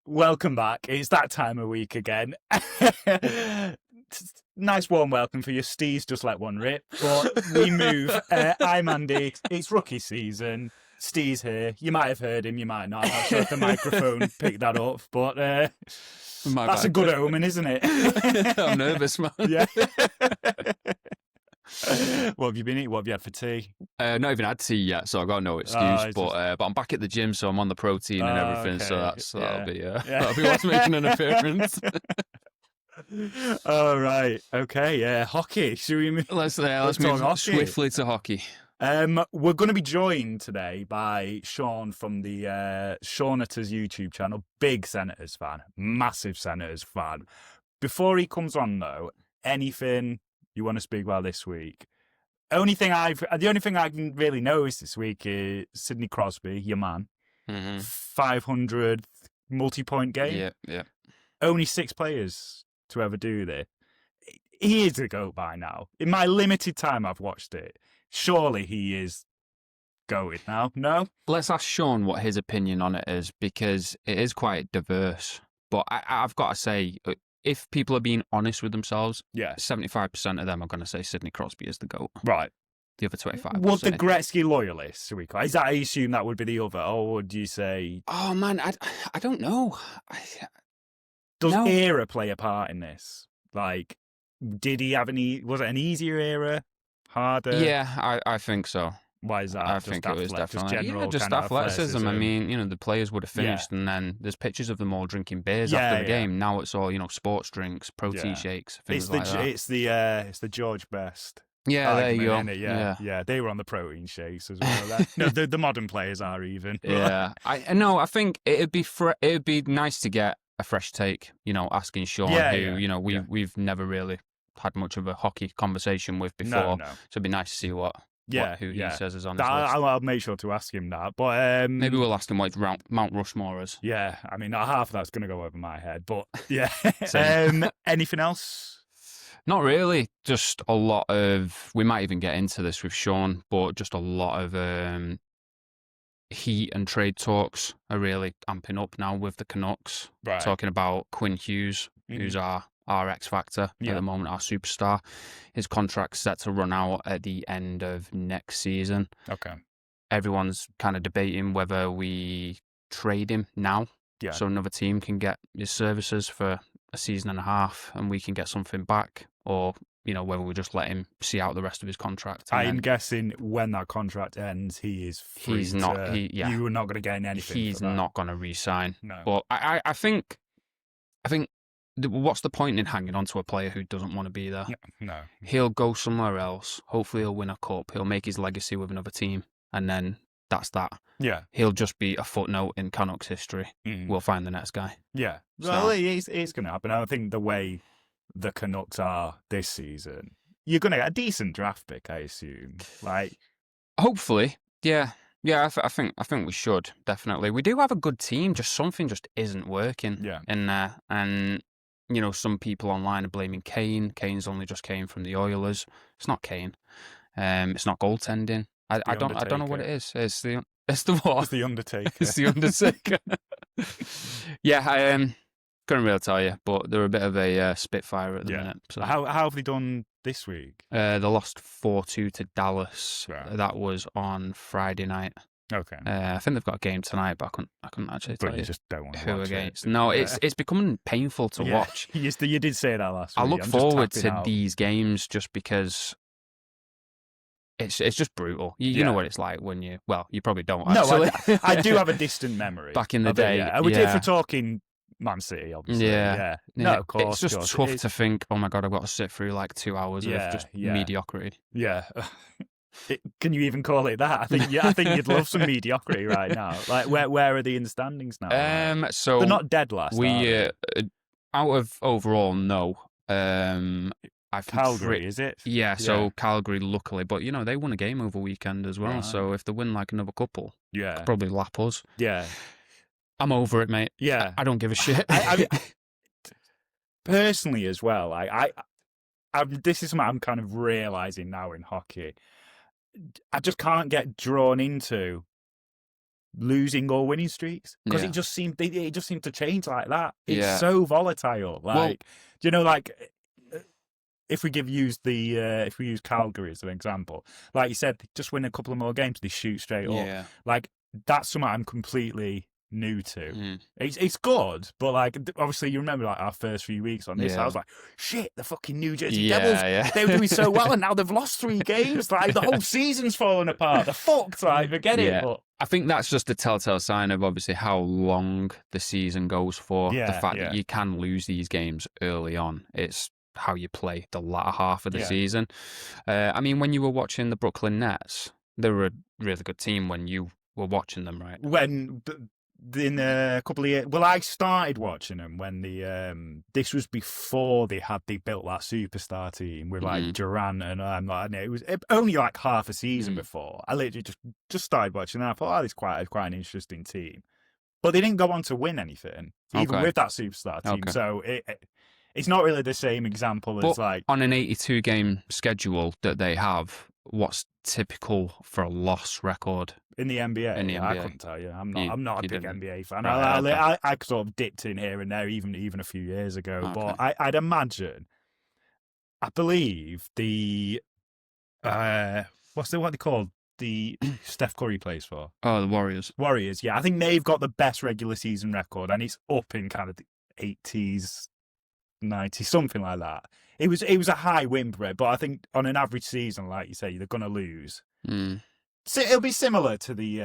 Welcome back. It's that time of week again. Nice warm welcome for you. Steve's just let one rip, but we move. I'm Andy. It's rookie season. Steve's here. You might have heard him, you might not. I'm not sure if the microphone picked that up, but that's a good omen, isn't it? I'm nervous, man. Yeah. What have you been eating? What have you had for tea? Not even had tea yet, so I've got no excuse. But I'm back at the gym, so I'm on the protein and everything. Okay. So that'll be what's making an appearance. All right. Okay. Yeah. Hockey. Should we move? Let's move swiftly to hockey. We're going to be joined today by Sean from the Seanators YouTube channel. Big Senators fan, massive Senators fan. Before he comes on, though, anything you want to speak about this week? The only thing I can really notice this week is Sidney Crosby, your man, 500th multi-point game. Yeah. Only 6 players to ever do this. He is a GOAT by now. In my limited time I've watched it, surely he is GOATed now. No? Let's ask Sean what his opinion on it is, because it is quite diverse. But I've got to say, if people are being honest with themselves, 75% of them are going to say Sidney Crosby is the GOAT. Right. The other 25%. What the Gretzky loyalists, is that, I assume that would be the other, or would you say... Oh, man, I don't know. Does era play a part in this? Like, did he have was it an easier era? Harder? Yeah, I think so. Why is that? I think it was definitely just athleticism. I mean, the players would have finished, and then there's pictures of them all drinking beers after the game. Now it's all sports drinks, protein shakes, things like that. It's the George Best. Yeah, there you go. Yeah, they were on the protein shakes as well. No, the modern players are even. Yeah, I think it'd be nice to get a fresh take. Asking Sean, we've never really had much of a hockey conversation with before. No. So it'd be nice to see who he says is on his list. I'll make sure to ask him that. But maybe we'll ask him what Mount Rushmore is. Yeah, I mean, half of that's going to go over my head. But yeah, anything else? Not really. Just a lot of. We might even get into this with Sean, but just a lot of heat and trade talks are really amping up now with the Canucks. Right. Talking about Quinn Hughes, who's our X Factor at the moment, our superstar. His contract's set to run out at the end of next season. Okay. Everyone's kind of debating whether we trade him now, so another team can get his services for a season and a half and we can get something back, or whether we just let him see out the rest of his contract. I'm guessing when that contract ends, he is free. He's not. You were not going to get anything. He's not going to re-sign. No. But I think. What's the point in hanging on to a player who doesn't want to be there? No. He'll go somewhere else. Hopefully he'll win a cup. He'll make his legacy with another team. And then that's that. Yeah. He'll just be a footnote in Canucks history. We'll find the next guy. Yeah. Well, it's going to happen. I think the way the Canucks are this season, you're going to get a decent draft pick, I assume. Hopefully. Yeah. Yeah, I think we should, definitely. We do have a good team, just something just isn't working in there. And some people online are blaming Kane. Kane's only just came from the Oilers. It's not Kane. It's not goaltending. I don't know what it is. It's the what? It's the Undertaker. It's the Undertaker. Yeah, couldn't really tell you, but they're a bit of a spitfire at the minute. So. How have they done this week? They lost 4-2 to Dallas. Right. That was on Friday night. Okay. I think they've got a game tonight, but I couldn't actually tell you just don't want to who watch against. It. No, it's becoming painful to watch. You did say that last week. I look forward to these games just because it's just brutal. You know what it's like when you probably don't. Actually. No, I do have a distant memory. Back in the day. If we're talking Man City, obviously. Yeah. No, of course. It's just tough to think, oh my God, I've got to sit through like 2 hours of just mediocrity. Yeah. Can you even call it that? I think you'd love some mediocrity right now. Like, where are they in the standings now? So they're not dead last. We out of overall, no. Calgary, is it? Yeah. So Calgary, luckily, but they won a game over weekend as well. Right. So if they win like another couple, could probably lap us. Yeah. I'm over it, mate. Yeah. I don't give a shit. I personally as well. This is something I'm kind of realizing now in hockey. I just can't get drawn into losing or winning streaks because it just seemed to change like that. It's so volatile. Like, you know, like if we use Calgary as an example, like you said, they just win a couple of more games, they shoot straight up. Like that's something I'm completely new to. It's good, but like obviously you remember like our first few weeks on this, I was like, shit, the fucking New Jersey Devils, they were doing so well, and now they've lost 3 games. Like the whole season's falling apart. They're fucked. Like forget it. But I think that's just a telltale sign of obviously how long the season goes for. The fact that you can lose these games early on. It's how you play the latter half of the season. I mean, when you were watching the Brooklyn Nets, they were a really good team when you were watching them, right? When in a couple of years, well, I started watching them when this was before they built that superstar team with like Durant and it was only like half a season before. I literally just started watching them. I thought, this is quite an interesting team, but they didn't go on to win anything even with that superstar team. So it's not really the same example as like on an 82 game schedule that they have. What's typical for a loss record in the NBA? I couldn't tell you. I'm not a big NBA fan. Right, I sort of dipped in here and there, even a few years ago. But I'd imagine. I believe the what they called the Steph Curry plays for. Oh, the Warriors. Warriors, yeah. I think they've got the best regular season record, and it's up in kind of the 80s. 90, something like that. It was a high win rate, but I think on an average season, like you say, they're going to lose. So it'll be similar to the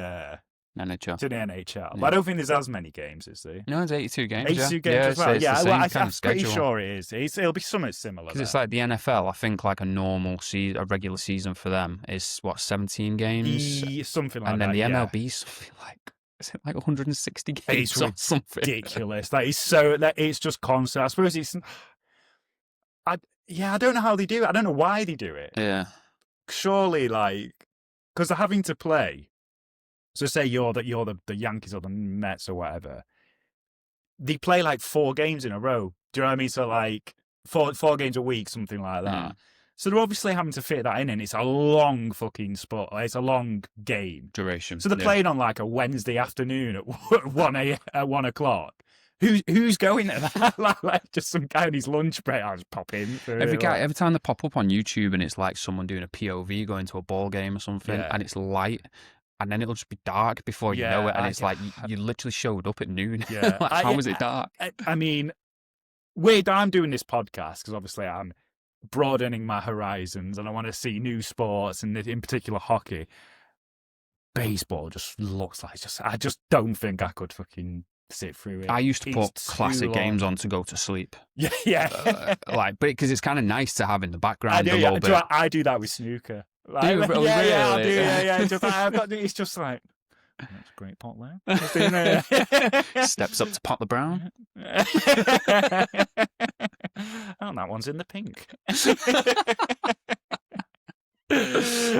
NHL. But I don't think there's as many games, is there? No, it's 82 games. 82 games as well. I'm pretty sure it is. It'll be something similar. Because it's like the NFL. I think like a normal season, a regular season for them is 17 games, something like and that. then the MLB something like. Is it like 160 games or something? Ridiculous. It's just constant. I suppose it's. I don't know how they do it. I don't know why they do it. Yeah. Surely, like, because they're having to play. So say you're the Yankees or the Mets or whatever. They play like 4 games in a row. Do you know what I mean? So like 4 games a week, something like that. So they're obviously having to fit that in, and it's a long fucking sport. It's a long game duration. So they're playing on like a Wednesday afternoon at 1 o'clock. Who's going to that? like just some guy on his lunch break. I'll just pop in. Every time they pop up on YouTube, and it's like someone doing a POV going to a ball game or something, and it's light. And then it'll just be dark before you know it, and it's like you literally showed up at noon. Yeah, like, how was it dark? I mean, I'm doing this podcast because obviously I'm broadening my horizons and I want to see new sports, and in particular hockey. Baseball just looks like I just don't think I could fucking sit through it. I used to put classic games on to go to sleep. Yeah. But because it's kind of nice to have in the background a little bit. I do that with snooker. Like, really? I do. Yeah. It's just like, that's a great pot there. Steps up to pot the brown. Oh, that one's in the pink.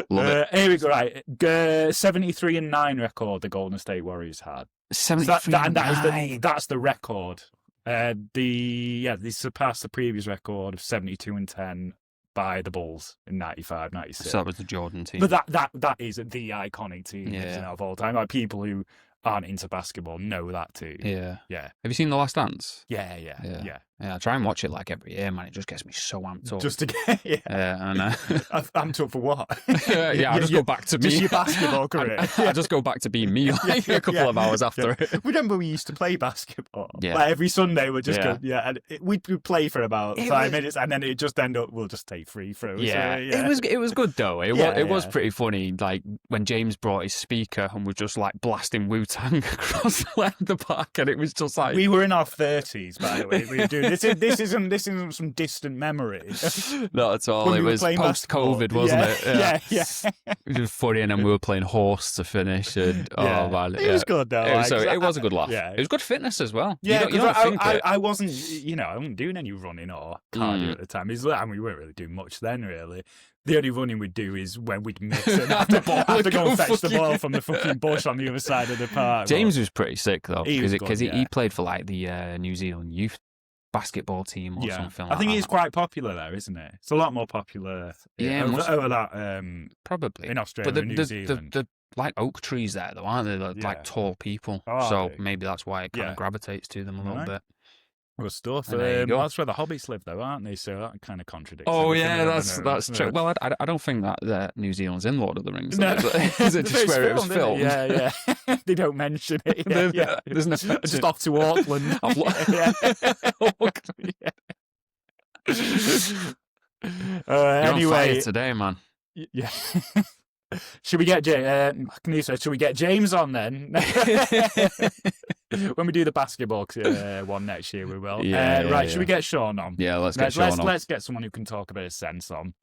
Love it. Here we go. Right, 73-9 record the Golden State Warriors had. 73-9. That's the record. They surpassed the previous record of 72-10 by the Bulls in 95, 96. So that was the Jordan team. But that is the iconic team of all time. Like people who aren't into basketball know that too. Yeah. Yeah. Have you seen The Last Dance? Yeah. I try and watch it like every year, man. It just gets me so amped up. Just to get, amped up for what? I just go back to me. Just your basketball career. I just go back to being me like a couple of hours after it. Remember we used to play basketball? Yeah. Like every Sunday we'd just go, and we'd play for about 5 minutes, and then it just end up, we'll just take free throws. Yeah. It was good though. It was pretty funny. Like when James brought his speaker and was just like blasting Wu-Tang across the park, and it was just like... We were in our 30s, by the way. We were doing this isn't some distant memory. Not at all. It was post-COVID, wasn't it? Yeah. It was funny, and then we were playing horse to finish. And oh man, it was good though. It was a good laugh. Yeah. It was good fitness as well. Yeah, I wasn't, I wasn't doing any running or cardio at the time. And we weren't really doing much then, really. The only running we'd do is when we'd miss and have to go and fetch the ball from the fucking bush on the other side of the park. James was pretty sick though, because he played for like the New Zealand youth basketball team or something like that. I think it's quite popular there, isn't it? It's a lot more popular over that probably in Australia and New Zealand. They're like oak trees there, though, aren't they? They're like tall people. So maybe that's why it kind of gravitates to them a little bit. Good stuff. There you go. That's where the hobbits live, though, aren't they? So that kind of contradicts. Oh yeah, that's true. Well, I don't think that New Zealand's in Lord of the Rings. No. Is it just where it was filmed? Yeah. They don't mention it. There's no just off to Auckland. You're on fire today, man. Yeah. Should we get should we get James on then? When we do the basketball one next year, we will. Right, should we get Sean on? Yeah, let's get Sean on. Let's get someone who can talk a bit of sense on.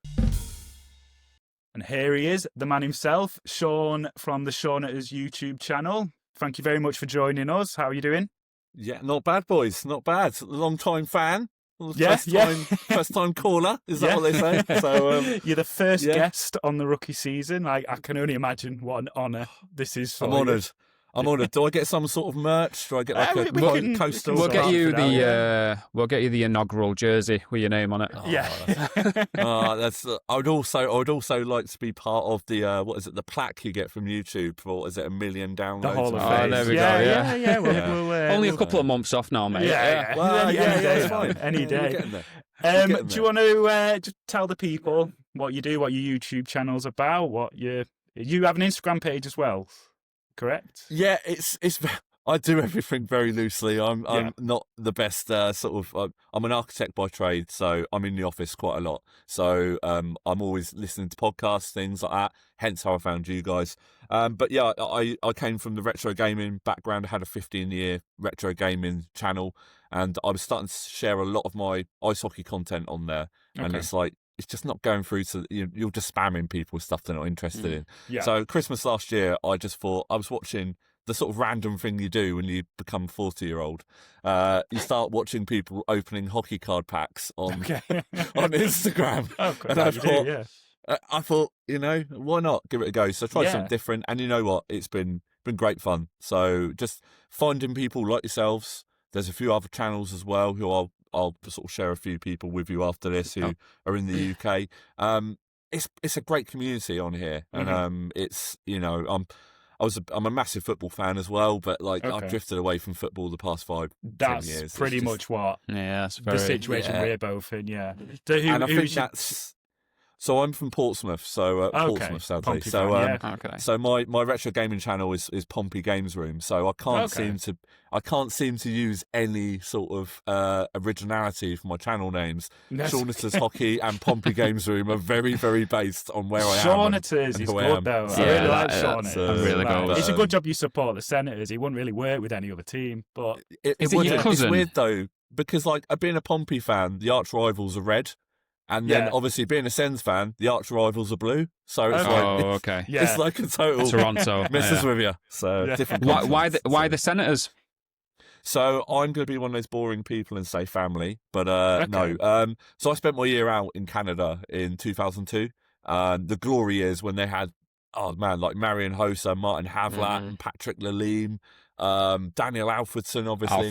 And here he is, the man himself, Sean from the Seanators YouTube channel. Thank you very much for joining us. How are you doing? Yeah, not bad, boys. Not bad. Long-time fan. First time caller, is that what they say? So you're the first guest on the rookie season. I can only imagine what an honour this is for you. I'm honoured. Do I get some sort of merch? Do I get like a coaster? We'll get you the inaugural jersey with your name on it. I would also like to be part of the the plaque you get from YouTube for 1 million downloads. The Hall of Fame. There we go. We'll, only a couple of months off now, mate. Any day is fine. Any day. Do you want to just tell the people what you do, what your YouTube channel's about? You have an Instagram page as well. Correct? Yeah, it's. I do everything very loosely. I'm not the best I'm an architect by trade, so I'm in the office quite a lot. So I'm always listening to podcasts, things like that. Hence how I found you guys. But yeah, I came from the retro gaming background. I had a 15-year retro gaming channel, and I was starting to share a lot of my ice hockey content on there. And it's like, it's just not going through to, you're just spamming people with stuff they're not interested in. Yeah. So Christmas last year, I just thought, I was watching the sort of random thing you do when you become 40-year-old. You start watching people opening hockey card packs on Instagram. And I thought, why not give it a go? So I tried something different, and you know what? It's been great fun. So just finding people like yourselves. There's a few other channels as well who I'll sort of share a few people with you after this who are in the UK. It's a great community on here, and it's I'm a massive football fan as well, but I've drifted away from football the past 5-10 years. That's pretty much what the situation we're both in. Yeah, and I think that's. So I'm from Portsmouth, Portsmouth, sadly. So my retro gaming channel is Pompey Games Room. So I can't seem to use any sort of originality for my channel names. Seanators Hockey and Pompey Games Room are very, very based on where I am. Seanators is good though. I really like Seanators. It's a good job you support the Senators. He wouldn't really work with any other team, but is it your cousin? It's weird though, because being a Pompey fan, the arch rivals are red. And then, obviously, being a Sens fan, the arch rivals are blue. So it's it's like a total Toronto messes with you. So different. Why the Senators? So I'm going to be one of those boring people and say family, but no. So I spent my year out in Canada in 2002. The glory years when they had, like Marion Hossa, Martin Havlat, Patrick Lalime, Daniel Alfredson, obviously.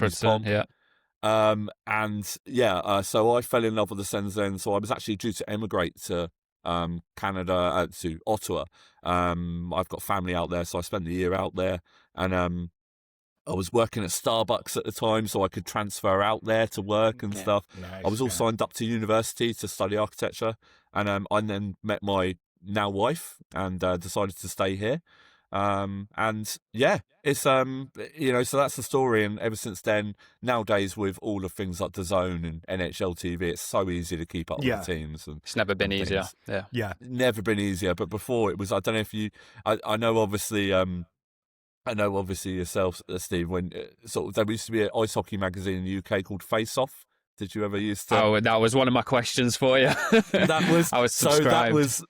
So I fell in love with the Sens then. So I was actually due to emigrate to Canada, to Ottawa. I've got family out there, so I spent the year out there, and I was working at Starbucks at the time, so I could transfer out there to work and stuff. Nice, I was all signed up to university to study architecture, and I then met my now wife and decided to stay here. It's so that's the story, and ever since then, nowadays with all the things like DAZN and NHL TV, it's so easy to keep up with the teams, and it's never been easier. Never been easier. But before it was, I don't know if you, I know obviously yourself, Steve, when there used to be an ice hockey magazine in the UK called Face Off. Did you ever used to? Oh, that was one of my questions for you. I was subscribed.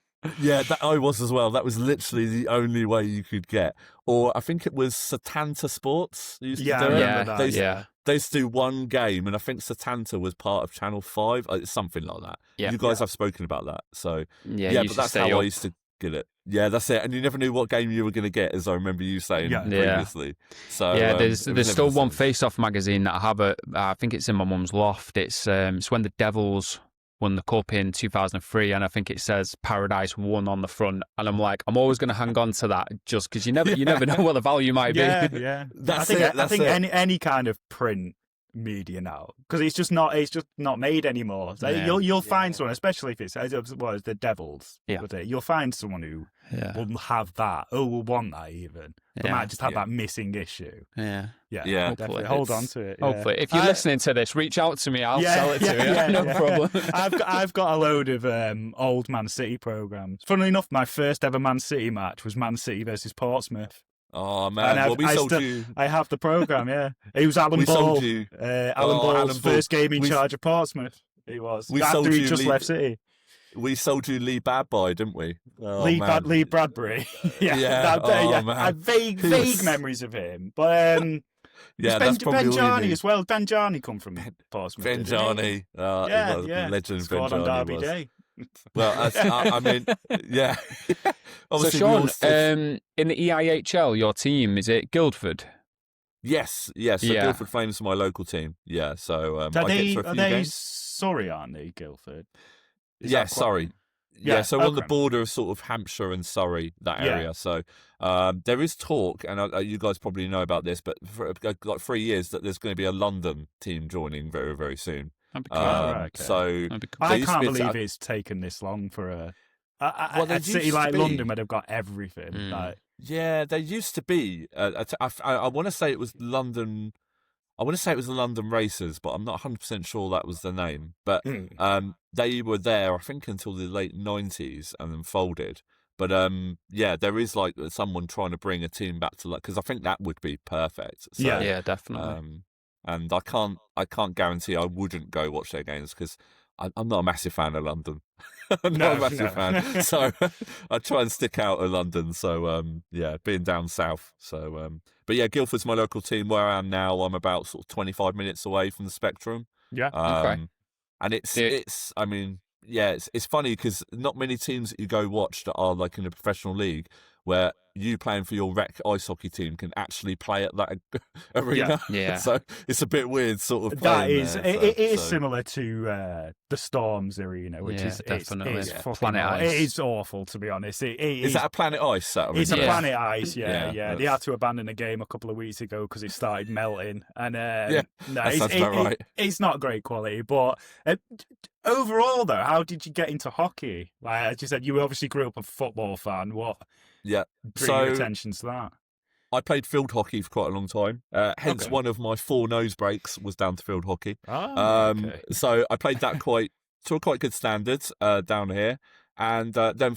I was as well. That was literally the only way you could get. Or I think it was Setanta Sports used to do it. They used to do one game, and I think Setanta was part of Channel 5, something like that. Yeah. You guys have spoken about that. So, but that's how I used to Get it. Yeah, that's it. And you never knew what game you were going to get, as I remember you saying previously. So there's still one face-off magazine that I have. I think it's in my mum's loft. It's when the Devils won the cup in 2003, and I think it says Paradise won on the front. And I'm like, I'm always going to hang on to that just because you never know what the value might be. Yeah. I think any kind of print media now, because it's just not made anymore. So you'll find someone, especially if it's the Devils. You'll find someone who will have that. Will want that even. But might just have that missing issue. Yeah. Definitely hold on to it. Hopefully, if you're listening to this, reach out to me. I'll sell it to you. No problem. I've got a load of old Man City programs. Funnily enough, my first ever Man City match was Man City versus Portsmouth. Oh man, we sold you. I have the program. It was Alan Ball. Sold you. Alan Ball's first game in charge of Portsmouth. He was. After he just left City. We sold you Lee Badby, didn't we? Lee Bradbury. I have vague memories of him, but that's probably Ben Jarney as well. Ben Jarney come from Portsmouth. Ben Jarney, legend. Scored Ben on Jarney Derby Day. Well, I mean, yeah. So, Sean, in the EIHL, your team, is it Guildford? Yes. So Guildford Flames are my local team. Yeah, so are they Surrey, aren't they, Guildford? Surrey. Yeah, so on the border of sort of Hampshire and Surrey, that area. So there is talk, and you guys probably know about this, but for like 3 years that there's going to be a London team joining very, very soon. So I can't believe it's taken this long for a city like London where they've got everything. Yeah, there used to be. I want to say it was London. I want to say it was the London Racers, but I'm not 100% sure that was the name. But they were there, I think, until the late 90s and then folded. But there is like someone trying to bring a team back to, because I think that would be perfect. So, yeah, definitely. And I can't guarantee I wouldn't go watch their games because I'm not a massive fan of London. I'm not a massive fan. So I try and stick out of London. So, being down south. So, but yeah, Guildford's my local team. Where I am now, I'm about sort of 25 minutes away from the Spectrum. Yeah. And it's funny because not many teams that you go watch that are like in a professional league where you playing for your rec ice hockey team can actually play at that arena. Yeah. So it's a bit weird sort of playing there. It is similar to the Storms arena, which is definitely Planet Ice. It is awful, to be honest. Is that a Planet Ice? It's a Planet Ice, yeah. They had to abandon the game a couple of weeks ago because it started melting. And it's not great quality. But overall, though, how did you get into hockey? Like, as you said, you obviously grew up a football fan. What? Yeah. Drew your attention to that? I played field hockey for quite a long time. Hence, one of my 4 nose breaks was down to field hockey. So I played that to a quite good standard down here. And then,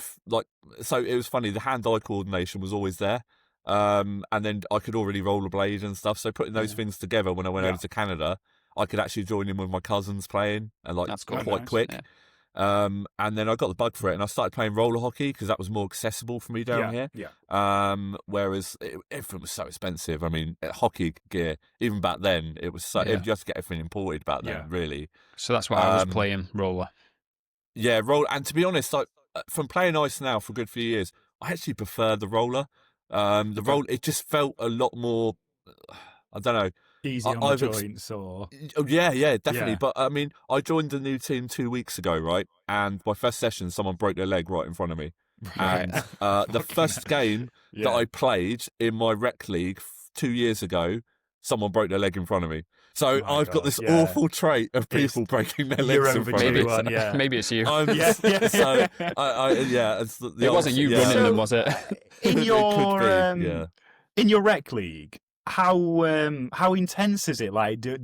so it was funny. The hand-eye coordination was always there. And then I could already rollerblade and stuff. So putting those things together when I went over to Canada, I could actually join in with my cousins playing and that's quite quick. Yeah. And then I got the bug for it and I started playing roller hockey because that was more accessible for me down here. Yeah. Whereas everything was so expensive. I mean, hockey gear, even back then, it was so, you had to get everything imported back then, really. So that's why I was playing roller. Yeah, roller. And to be honest, from playing ice now for a good few years, I actually prefer the roller. The roll, it just felt a lot more, I don't know. Easy on the joints or... Yeah, definitely. Yeah. But, I mean, I joined a new team 2 weeks ago, right? And my first session, someone broke their leg right in front of me. Right. And the first game that I played in my rec league 2 years ago, someone broke their leg in front of me. So I've got this awful trait of people breaking their legs in front of me. Maybe it's you. So, it wasn't you running them, was it? In your rec league, how intense is it? Like, do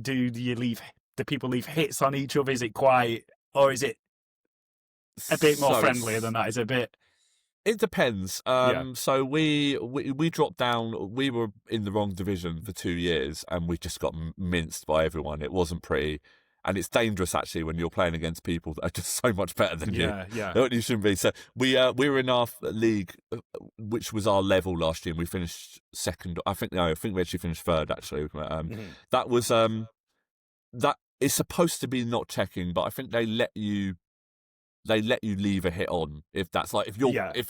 people leave hits on each other? Is it quiet, or is it a bit more friendlier than that? Is it a bit? It depends. So we dropped down. We were in the wrong division for 2 years, and we just got minced by everyone. It wasn't pretty, and it's dangerous actually when you're playing against people that are just so much better than you. Yeah, you shouldn't be. So we were in our league, which was our level last year, and we finished second. I think we actually finished third actually. That was that is supposed to be not checking, but I think they let you leave a hit on if that's like if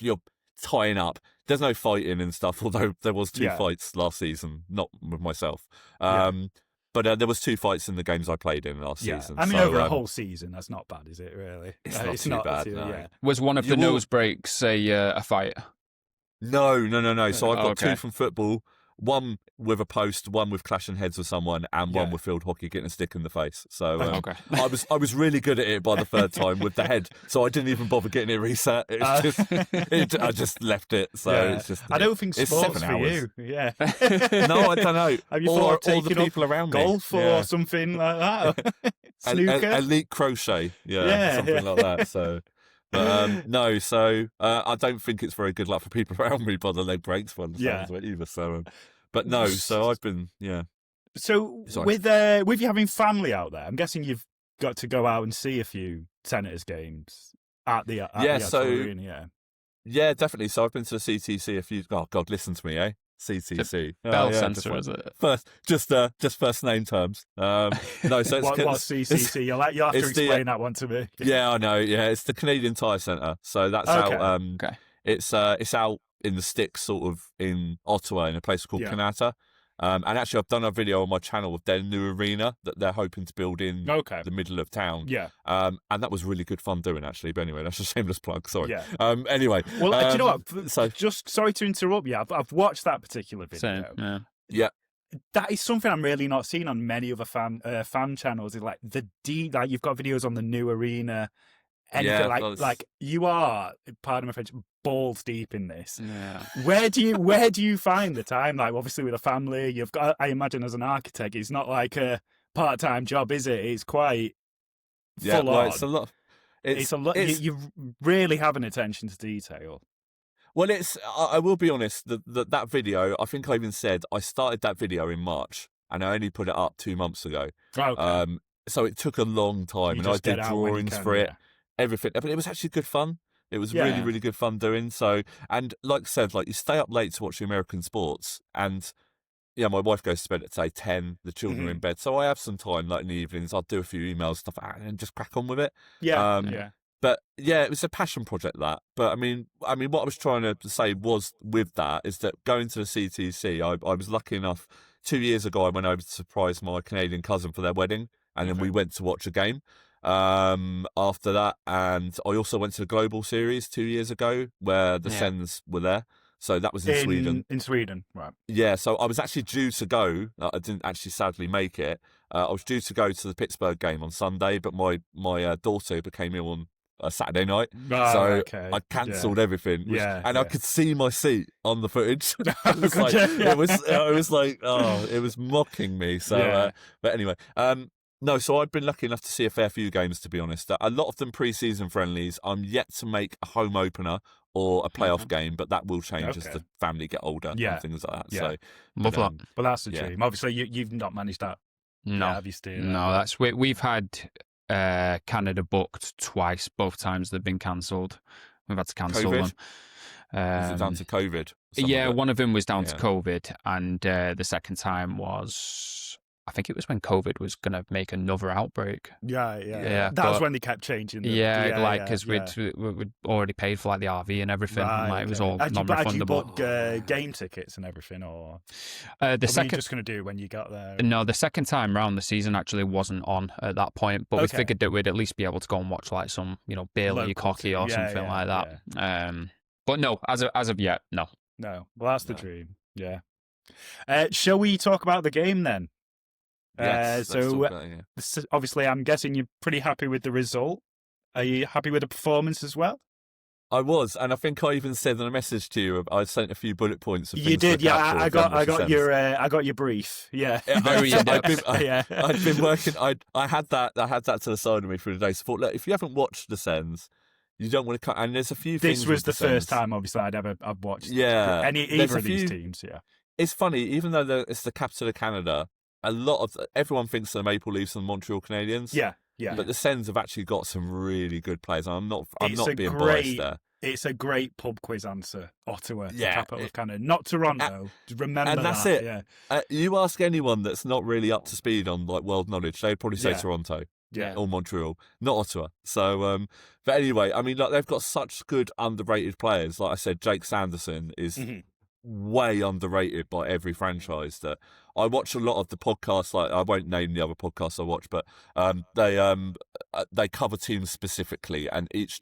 you're tying up. There's no fighting and stuff, although there was 2 Yeah. fights last season, not with myself. Yeah. But there was 2 fights in the games I played in last Yeah. season. I mean, so, over a whole season, that's not bad, is it? Really? It's not too bad. No. Yeah. Was one of the nose breaks a fight? No. So I've got Okay. 2 from football. 1 with a post, 1 with clashing heads with someone, and 1 with field hockey getting a stick in the face. So Okay. I was really good at it by the 3rd time with the head, so I didn't even bother getting it reset. It's I just left it. So it's just. I don't think it's sports 7 for hours. you. Yeah. No, I don't know. Have you or thought of taking the people around me. golf or something like that? Snooker. Elite crochet, something like that. So. But no, so I don't think it's very good luck for people around me by the leg breaks by the sounds of it either. So, but no, so I've been So Sorry. with you having family out there, I'm guessing you've got to go out and see a few Senators games at the actual arena. Yeah, definitely. So I've been to the CTC a few. Oh God, listen to me, eh? CTC. Bell Centre, is it? Just first name terms. No, so it's What's CCC? You'll have to explain that one to me. Yeah, I know. Yeah, it's the Canadian Tire Centre. So that's out. It's out in the sticks, sort of in Ottawa, in a place called Kanata. And actually, I've done a video on my channel of their new arena that they're hoping to build in the middle of town. Yeah. And that was really good fun doing, actually. But anyway, that's a shameless plug. Sorry. Yeah. Anyway. Well, do you know what? So, just sorry to interrupt you. I've watched that particular video. Same, yeah. That is something I'm really not seeing on many other fan channels. Is like like you've got videos on the new arena. Anything like you are, pardon my French, balls deep in this. Yeah. Where do you find the time? Like, obviously with a family, you've got. I imagine as an architect, it's not like a part-time job, is it? It's quite full on. It's a lot. It's a lot. You really have an attention to detail. Well, I will be honest. That video, I think I even said I started that video in March, and I only put it up 2 months ago. Okay. So it took a long time, and I did drawings for it. Everything, but it was actually good fun. It was really, really good fun doing so. And like I said, like you stay up late to watch the American sports, and my wife goes to bed at say 10. The children are in bed, so I have some time, like in the evenings. I'll do a few emails, stuff like that, and just crack on with it. Yeah. But yeah, it was a passion project that. But I mean, what I was trying to say was with that is that going to the CTC, I was lucky enough. 2 years ago, I went over to surprise my Canadian cousin for their wedding, and then we went to watch a game. After that, and I also went to the Global Series 2 years ago where the Sens were there. So that was in Sweden. In Sweden, right? Yeah. So I was actually due to go. I didn't actually sadly make it. I was due to go to the Pittsburgh game on Sunday, but my daughter became ill on Saturday night, so I cancelled everything. I could see my seat on the footage. It was mocking me. So, but anyway, no, so I've been lucky enough to see a fair few games, to be honest. A lot of them pre-season friendlies. I'm yet to make a home opener or a playoff game, but that will change as the family get older and things like that. So, love that. But that's the dream. Obviously, you've not managed that. No, have you, Steve? No, we've had Canada booked twice. Both times they've been cancelled. We've had to cancel them. Is it down to COVID? Yeah, one of them was down to COVID, and the second time was, I think it was when COVID was going to make another outbreak. Yeah. That was when they kept changing. Because we'd already paid for like the RV and everything. Right, it was all non-refundable. Had you bought game tickets and everything, or were you just going to do it when you got there? No, the second time round, the season actually wasn't on at that point, but we figured that we'd at least be able to go and watch like some, beer league hockey or something like that. Yeah. But no, as of yet, no. No, well, that's the dream. Yeah. Shall we talk about the game then? Yes, obviously, I'm guessing you're pretty happy with the result. Are you happy with the performance as well? I was, and I think I even said in a message to you, I sent a few bullet points. Of you did, yeah. I got your brief. Yeah, very in-depth. I'd been working. I had that to the side of me through the day. So I thought, look, if you haven't watched the Sens, you don't want to cut. And there's a few things. This was the first time, obviously, I've watched. Yeah, either of these teams. Yeah, it's funny, even though it's the capital of Canada. Everyone thinks the Maple Leafs and Montreal Canadiens. Yeah. But the Sens have actually got some really good players. I'm not being biased there. It's a great pub quiz answer. Ottawa, the capital of Canada, not Toronto. Remember that. And that's it. Yeah. You ask anyone that's not really up to speed on like world knowledge, they'd probably say Toronto. or Montreal, not Ottawa. So, but anyway, I mean, like they've got such good underrated players. Like I said, Jake Sanderson is way underrated by every franchise. That I watch a lot of the podcasts. Like I won't name the other podcasts I watch, but they cover teams specifically, and each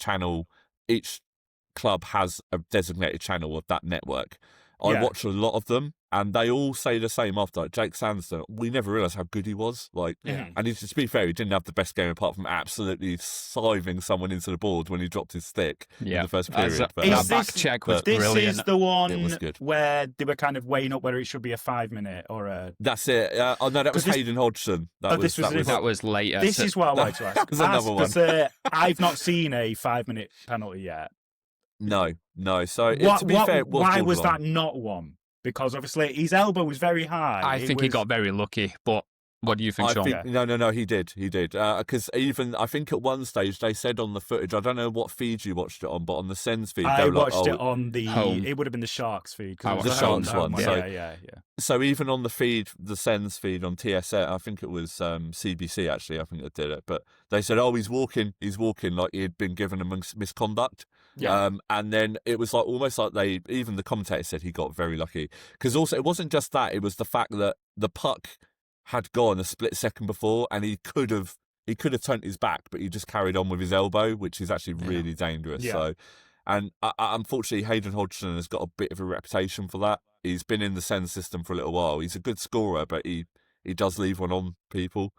club has a designated channel of that network. I watch a lot of them, and they all say the same after. Like Jake Sanderson, we never realised how good he was. Like, and to be fair, he didn't have the best game apart from absolutely siving someone into the board when he dropped his stick in the first period. That back check was brilliant. This is the one it was good. where they were kind of weighing up whether it should be a 5-minute or a... That's it. Oh, no, that was Hayden Hodgson. That was later. This is what I wanted to ask. That was another one. I've not seen a 5-minute penalty yet. No. So, to be fair, why was that not one? Because obviously his elbow was very high. I think he got very lucky, but what do you think, Sean? No, he did. Because even, I think at one stage they said on the footage, I don't know what feed you watched it on, but on the Sens feed, I they were watched like, it on the home. It would have been the Sharks feed. The Sharks one. Yeah. So even on the feed, the Sens feed on TSN, I think it was CBC actually, I think that did it, but they said, he's walking like he had been given a misconduct. Yeah. And then it was like almost like even the commentator said he got very lucky. Because also it wasn't just that, it was the fact that the puck had gone a split second before and he could have turned his back, but he just carried on with his elbow, which is actually really dangerous. Yeah. So, and unfortunately, Hayden Hodgson has got a bit of a reputation for that. He's been in the Sens system for a little while. He's a good scorer, but he does leave one on people.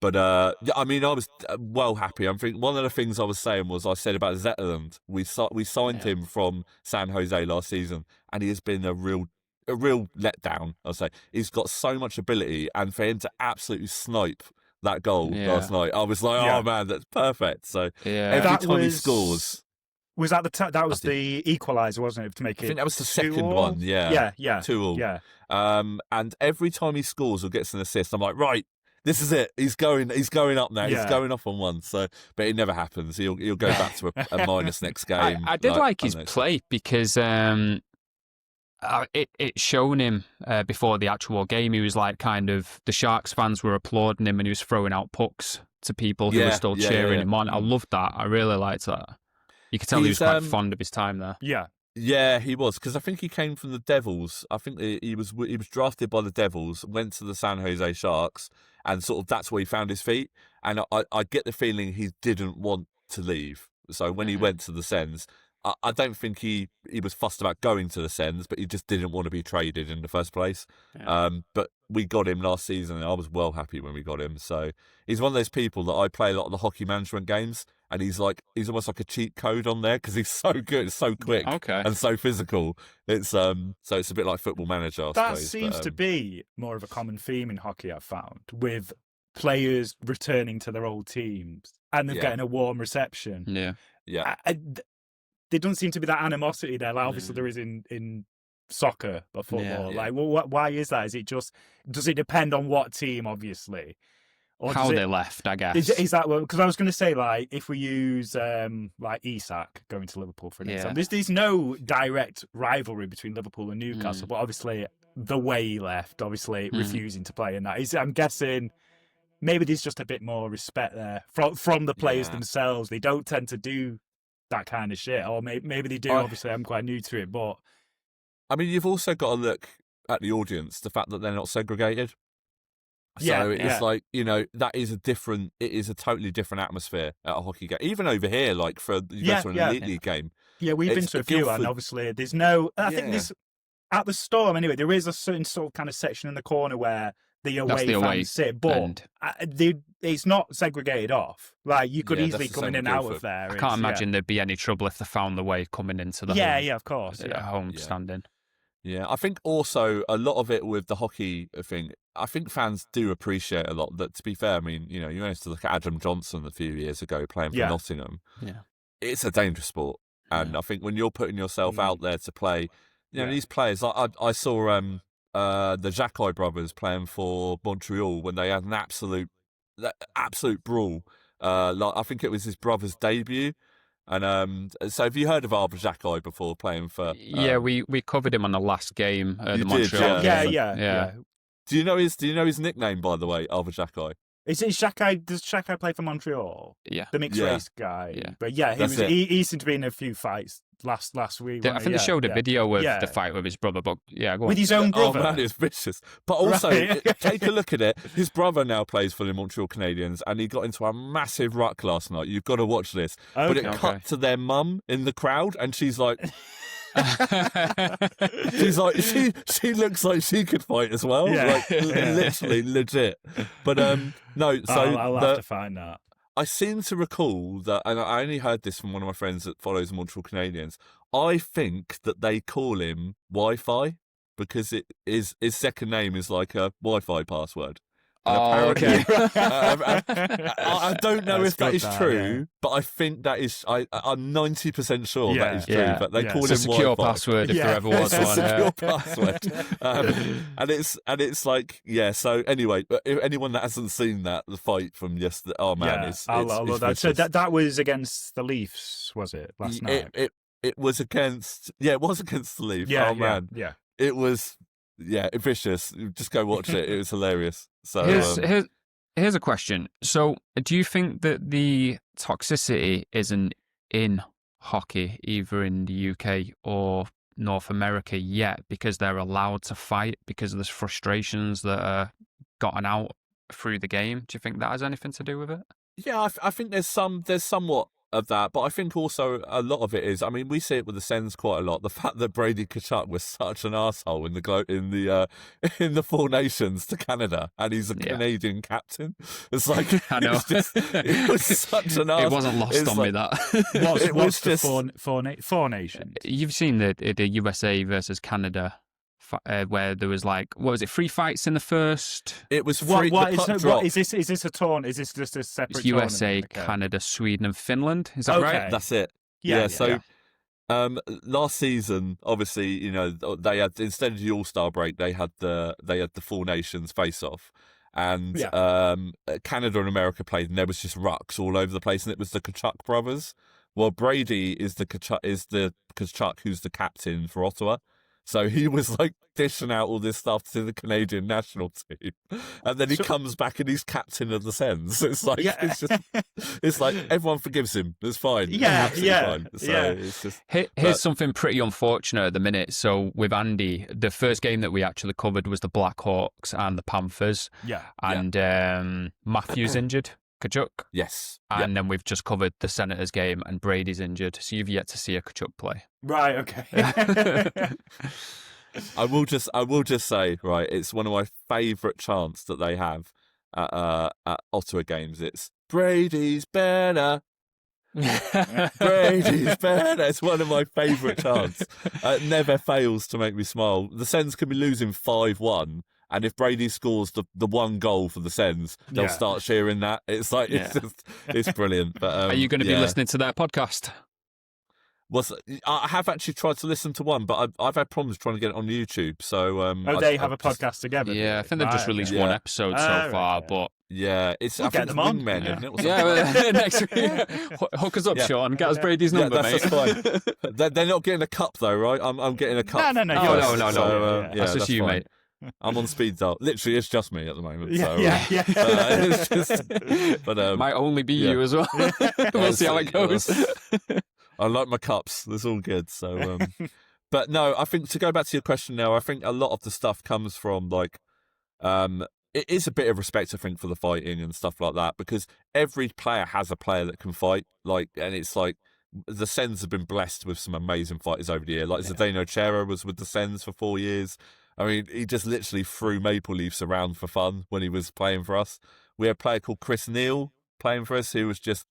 But I mean, I was well happy. I think one of the things I was saying was I said about Zetterlund. We signed him from San Jose last season, and he has been a real letdown. I'll say he's got so much ability, and for him to absolutely snipe that goal last night, I was like, oh man, that's perfect. So every time he scores. Was that that was the equaliser, wasn't it? To make it, I think that was the second one. Yeah. 2-2. Yeah. And every time he scores or gets an assist, I'm like, right, this is it. He's going up now. He's going off on one. So, but it never happens. He'll go back to a minus next game. I did like his play because it shown him before the actual game. He was like kind of the Sharks fans were applauding him and he was throwing out pucks to people who were still cheering him on. I loved that. I really liked that. You could tell he was quite fond of his time there. Yeah. Yeah, he was, because I think he came from the Devils. I think he was drafted by the Devils, went to the San Jose Sharks, and sort of that's where he found his feet. And I get the feeling he didn't want to leave. So when he went to the Sens, I don't think he was fussed about going to the Sens, but he just didn't want to be traded in the first place. Yeah. But we got him last season, and I was well happy when we got him. So he's one of those people that I play a lot of the hockey management games, and he's almost like a cheat code on there because he's so good, so quick, and so physical. It's so it's a bit like Football Manager. That seems to be more of a common theme in hockey, I've found, with players returning to their old teams and they're getting a warm reception. Yeah. There doesn't seem to be that animosity there. Like obviously there is in soccer or football. Like, well, why is that? Is it does it depend on what team, obviously? Or how they left, I guess. Is that because I was going to say, like, if we use like Isak going to Liverpool for an example, there's no direct rivalry between Liverpool and Newcastle, but obviously the way he left, obviously refusing to play in that. I'm guessing maybe there's just a bit more respect there from the players themselves. They don't tend to do that kind of shit, or maybe they do. Obviously, I'm quite new to it, but I mean, you've also got to look at the audience, the fact that they're not segregated. So it's like, that is it is a totally different atmosphere at a hockey game. Even over here, like for you go to an Elite League game. Yeah, we've been to a few, and obviously there's no. I think there's at the Storm anyway. There is a certain sort of kind of section in the corner where the away fans sit, but it's not segregated off. Like you could easily come in and out of there. I can't imagine there'd be any trouble if they found the way coming into the home, of course, home standing. Yeah, I think also a lot of it with the hockey thing, I think fans do appreciate a lot that, to be fair, I mean, you managed to look at Adam Johnson a few years ago playing for Nottingham. Yeah. It's a dangerous sport. And I think when you're putting yourself out there to play, these players, I saw the Jacques brothers playing for Montreal when they had an absolute brawl. I think it was his brother's debut. And so have you heard of Arbor Jacques before playing for? We covered him on the last game. The you Montreal did, game. Yeah. Do you know his nickname, by the way, Arbor Jacques? Is it Shakai? Does Shakai play for Montreal? Yeah. The mixed race guy. Yeah. But yeah, he seemed to be in a few fights last week. I think they showed a video of the fight with his brother, but go on. With his own brother. Oh man, it's vicious. But also, take a look at it. His brother now plays for the Montreal Canadiens, and he got into a massive ruck last night. You've got to watch this. Okay. But it cut to their mum in the crowd, and she's like... she's like she looks like she could fight as well, literally legit. But no, so I'll have to find that. I seem to recall that, and I only heard this from one of my friends that follows the Montreal Canadiens. I think that they call him Wi-Fi because his second name is like a Wi-Fi password. Okay. I don't know if that is true, but I think that is. I'm 90% sure that is true. But they call him a secure Wi-Fi. password if there ever was it's one. A secure password. And it's like So anyway, if anyone that hasn't seen the fight from yesterday, oh man, I'll look that. So that was against the Leafs, was it last night? It was against. Yeah, it was against the Leafs. Man, it was. Yeah, vicious. Just go watch it. It was hilarious. So here's a question. So, do you think that the toxicity isn't in hockey, either in the UK or North America yet, because they're allowed to fight because of the frustrations that are gotten out through the game? Do you think that has anything to do with it? Yeah, I think there's somewhat of that, but I think also a lot of it is. I mean, we see it with the Sens quite a lot. The fact that Brady Tkachuk was such an asshole in the Four Nations to Canada, and he's a Canadian captain. It's like it was such an asshole. It wasn't lost on me that. It was just Four Nations. You've seen the USA versus Canada. Where there was 3 fights in the first? It was free. What is this? Is this a tournament? Is this just a separate? It's USA, Canada, Sweden, and Finland. Is that right? That's it. Yeah. So, last season, obviously, they had, instead of the All-Star break, they had the Four Nations face-off, and Canada and America played, and there was just rucks all over the place, and it was the Tkachuk brothers. Well, Brady is the Tkachuk who's the captain for Ottawa. So he was dishing out all this stuff to the Canadian national team, and then he comes back and he's captain of the Sens. It's it's like everyone forgives him. It's fine. Fine. So it's just. Here's something pretty unfortunate at the minute. So with Andy, the first game that we actually covered was the Blackhawks and the Panthers. Yeah. And Matthews injured. Tkachuk. Yes. And then we've just covered the Senators game and Brady's injured. So you've yet to see a Tkachuk play. Right, okay. I will just say, right, it's one of my favourite chants that they have at Ottawa games. It's Brady's better. Brady's better. It's one of my favourite chants. It never fails to make me smile. The Sens can be losing 5-1. And if Brady scores the one goal for the Sens, they'll start cheering that. It's it's brilliant. But are you going to be listening to their podcast? I have actually tried to listen to one, but I've had problems trying to get it on YouTube. So they have a podcast together. Yeah, I think they've just released one episode so far, but it's we'll I think them on. Wingmen, isn't it? Yeah, next week. Hook us up, Sean. Get us Brady's number, mate. That's fine. They're not getting a cup though, right? I'm getting a cup. No. No. So, that's just you, mate. I'm on speed dial. Literally, it's just me at the moment. It's just, but might only be you as well. We'll see how it goes. I like my cups. That's all good. So, but no, I think to go back to your question now, I think a lot of the stuff comes from it is a bit of respect, I think, for the fighting and stuff like that, because every player has a player that can fight. And it's the Sens have been blessed with some amazing fighters over the year. Zdeno Chara was with the Sens for 4 years. I mean, he just literally threw maple leaves around for fun when he was playing for us. We had a player called Chris Neal playing for us who was just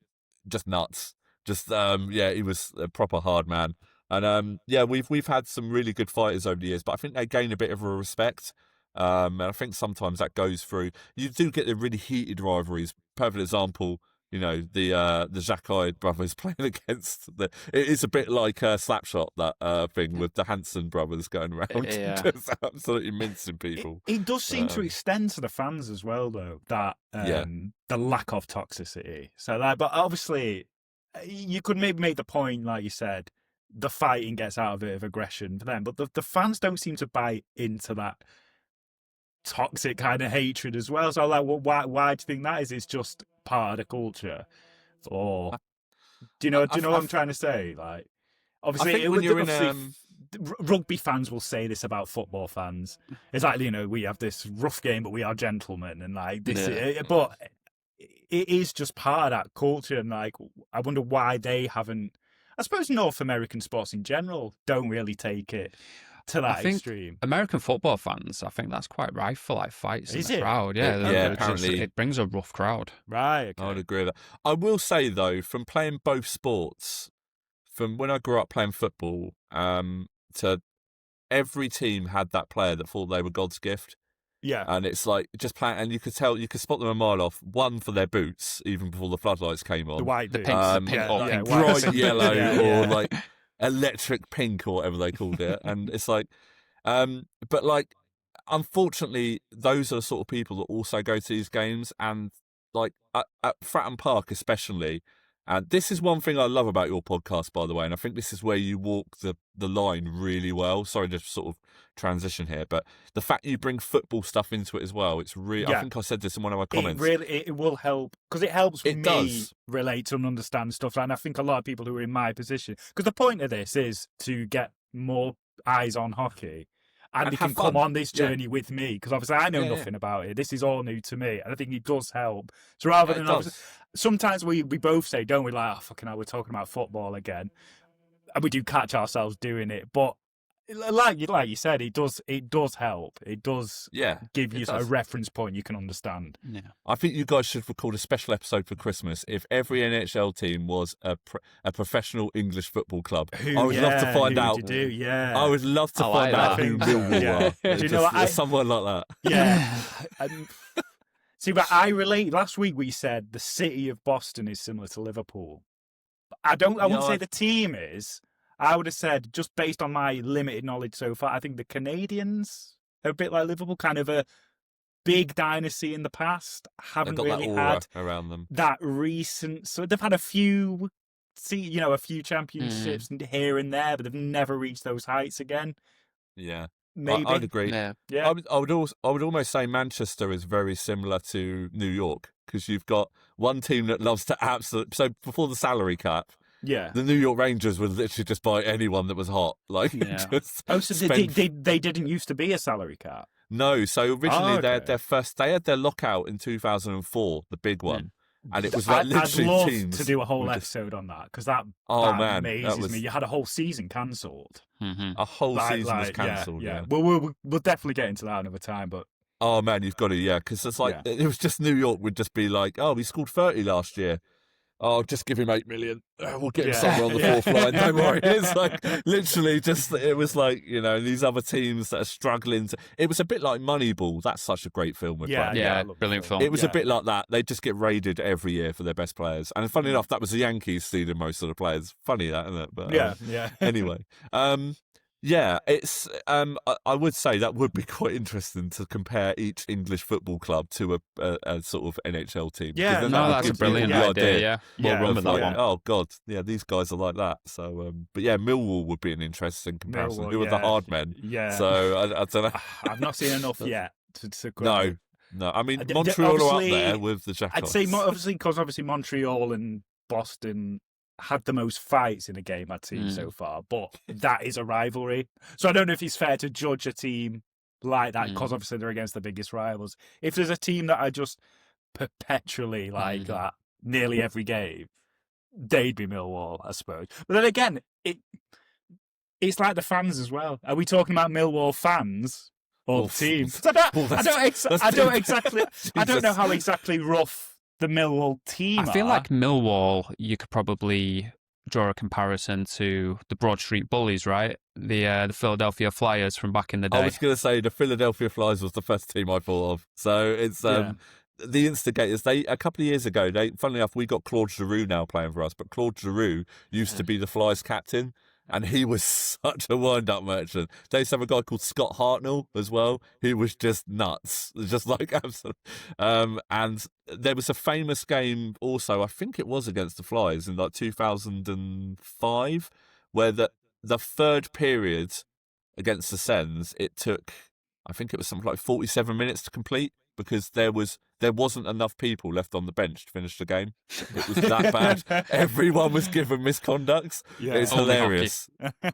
nuts. He was a proper hard man. And we've had some really good fighters over the years, but I think they gain a bit of a respect. And I think sometimes that goes through. You do get the really heated rivalries. Perfect example, the Jacquard brothers playing against it is a bit like Slapshot, that thing with the Hanson brothers going around, just absolutely mincing people. It does seem to extend to the fans as well, though, that the lack of toxicity. So, but obviously, you could maybe make the point, like you said, the fighting gets out of it of aggression for them, but the fans don't seem to buy into that. toxic kind of hatred as well. So I'm like, well, why do you think that is? It's just part of the culture, or do you know what I'm trying to say? Like, obviously, rugby fans will say this about football fans. It's like, we have this rough game, but we are gentlemen, and like this. But it is just part of that culture, and like, I wonder why they haven't. I suppose North American sports in general don't really take it to that extreme. American football fans, I think that's quite rife for like fights in the crowd. Apparently it brings a rough crowd. Right. Okay. I would agree with that. I will say though, from playing both sports, from when I grew up playing football, to every team had that player that thought they were God's gift. Yeah. And it's like just playing, and you could spot them a mile off. One, for their boots, even before the floodlights came on. The white boots. Bright yellow or like electric pink or whatever they called it. And it's like, but like, unfortunately, those are the sort of people that also go to these games, and like at Fratton Park especially. And this is one thing I love about your podcast, by the way, and I think this is where you walk the line really well. Sorry to sort of transition here, but the fact you bring football stuff into it as well, it's really, I think I said this in one of my comments. It will help, because it helps me relate to and understand stuff. And I think a lot of people who are in my position, because the point of this is to get more eyes on hockey. And they can come on this journey with me, because obviously I know nothing about it. This is all new to me, and I think it does help. So rather than sometimes we both say, don't we, like, oh, fucking hell, we're talking about football again, and we do catch ourselves doing it. But like you said, it does help. It does give you a reference point you can understand. Yeah, I think you guys should record a special episode for Christmas if every NHL team was a professional English football club. I would love to find out. I would love to find out who Millwall are. Do you know what? Someone like that. Yeah. See, but I relate. Last week we said the city of Boston is similar to Liverpool. I wouldn't say the team is. I would have said, just based on my limited knowledge so far, I think the Canadians are a bit like Liverpool, kind of a big dynasty in the past. Haven't really had around them that recent. So they've had a few championships here and there, but they've never reached those heights again. Yeah. Maybe. I'd agree. Yeah. I would almost say Manchester is very similar to New York, because you've got one team that loves to so before the salary cap, the New York Rangers would literally just buy anyone that was hot. Like, so they didn't used to be a salary cap. No, so originally they had their lockout in 2004, the big one. And it was like literally I'd love teams to do a whole episode on that, because that amazes me. You had a whole season cancelled. A whole season was cancelled. Yeah. We'll definitely get into that another time. But oh man, you've got to, because it's like it was just New York would just be like, oh, we scored 30 last year. Oh, just give him 8 million. We'll get him somewhere on the fourth line. Don't worry. It's like literally it was like, these other teams that are struggling. It was a bit like Moneyball. That's such a great film with Brad. Yeah, brilliant film. It was a bit like that. They just get raided every year for their best players. And funny enough, that was the Yankees stealing most of the players. Funny that, isn't it? But, anyway. It's. I would say that would be quite interesting to compare each English football club to a sort of NHL team. Yeah, that's a brilliant idea. We'll run with that one. Oh God, these guys are like that. So, but Millwall would be an interesting comparison. Who are the hard men? Yeah. So I don't know. I've not seen enough yet to No. I mean, Montreal are up there with the Jackots. I'd say because obviously Montreal and Boston had the most fights in a game I'd seen so far, but that is a rivalry. So I don't know if it's fair to judge a team like that, because obviously they're against the biggest rivals. If there's a team that I just perpetually like that nearly every game, they'd be Millwall, I suppose. But then again, it's like the fans as well. Are we talking about Millwall fans or teams? I don't know how exactly rough the Millwall team I feel like Millwall, you could probably draw a comparison to the Broad Street Bullies, right? The Philadelphia Flyers from back in the day. I was going to say the Philadelphia Flyers was the first team I thought of. So it's the Instigators. A couple of years ago, funnily enough, we got Claude Giroux now playing for us, but Claude Giroux used to be the Flyers captain. And he was such a wind-up merchant. They used to have a guy called Scott Hartnell as well, who was just nuts, just like absolute. And there was a famous game also, I think it was against the Flyers in like 2005, where the third period against the Sens, it took I think it was something like 47 minutes to complete because there wasn't enough people left on the bench to finish the game. It was that bad. Everyone was given misconducts. Yeah. It's Only hilarious.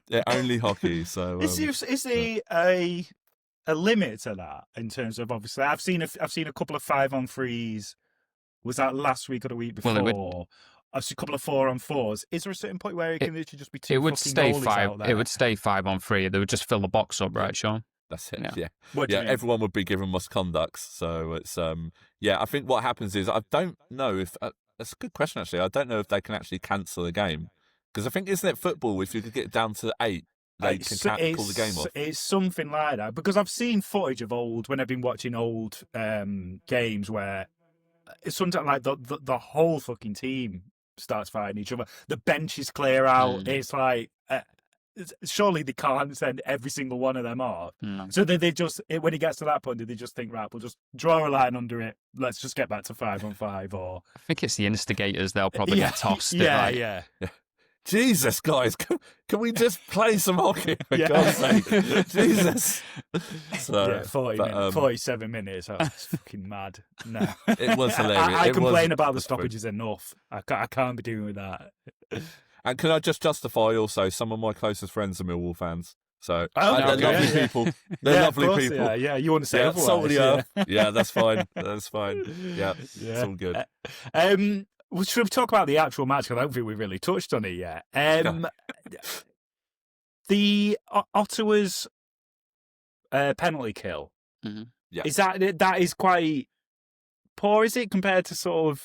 Yeah, only hockey. So Is there a limit to that in terms of, obviously I've seen a couple of 5-on-3s. Was that last week or the week before? Well, I've seen a couple of 4-on-4s. Is there a certain point where it can literally just be two? It would fucking stay goalies 5. out there? It would stay 5-on-3. They would just fill the box up, right, Sean? That's it. Yeah. Yeah. What do you mean? Everyone would be given misconducts. So it's I think what happens is I don't know if that's a good question actually. I don't know if they can actually cancel a game because I think isn't it football if you could get down to 8 they can pull the game off. It's something like that because I've seen footage of old when I've been watching old games where it's sometimes like the whole fucking team starts fighting each other. The bench is clear out. It's like surely they can't send every single one of them off. So they just when it gets to that point, do they just think, right, we'll just draw a line under it. Let's just get back to 5-on-5. Or I think it's the instigators. They'll probably get tossed. Yeah. Jesus, guys, can we just play some hockey for God's sake? Jesus. So, 47 minutes. Oh, it's fucking mad. No, it was hilarious. I complain about the stoppages enough. I can't be doing with that. And can I just justify also, some of my closest friends are Millwall fans. So they're lovely people. They're lovely people. Yeah, you want to say otherwise. Salt of the earth. Yeah, that's fine. That's fine. Yeah, it's all good. Well, should we talk about the actual match? Because I don't think we've really touched on it yet. The Ottawa's penalty kill. Mm-hmm. Yeah. Is that is quite poor? Is it compared to sort of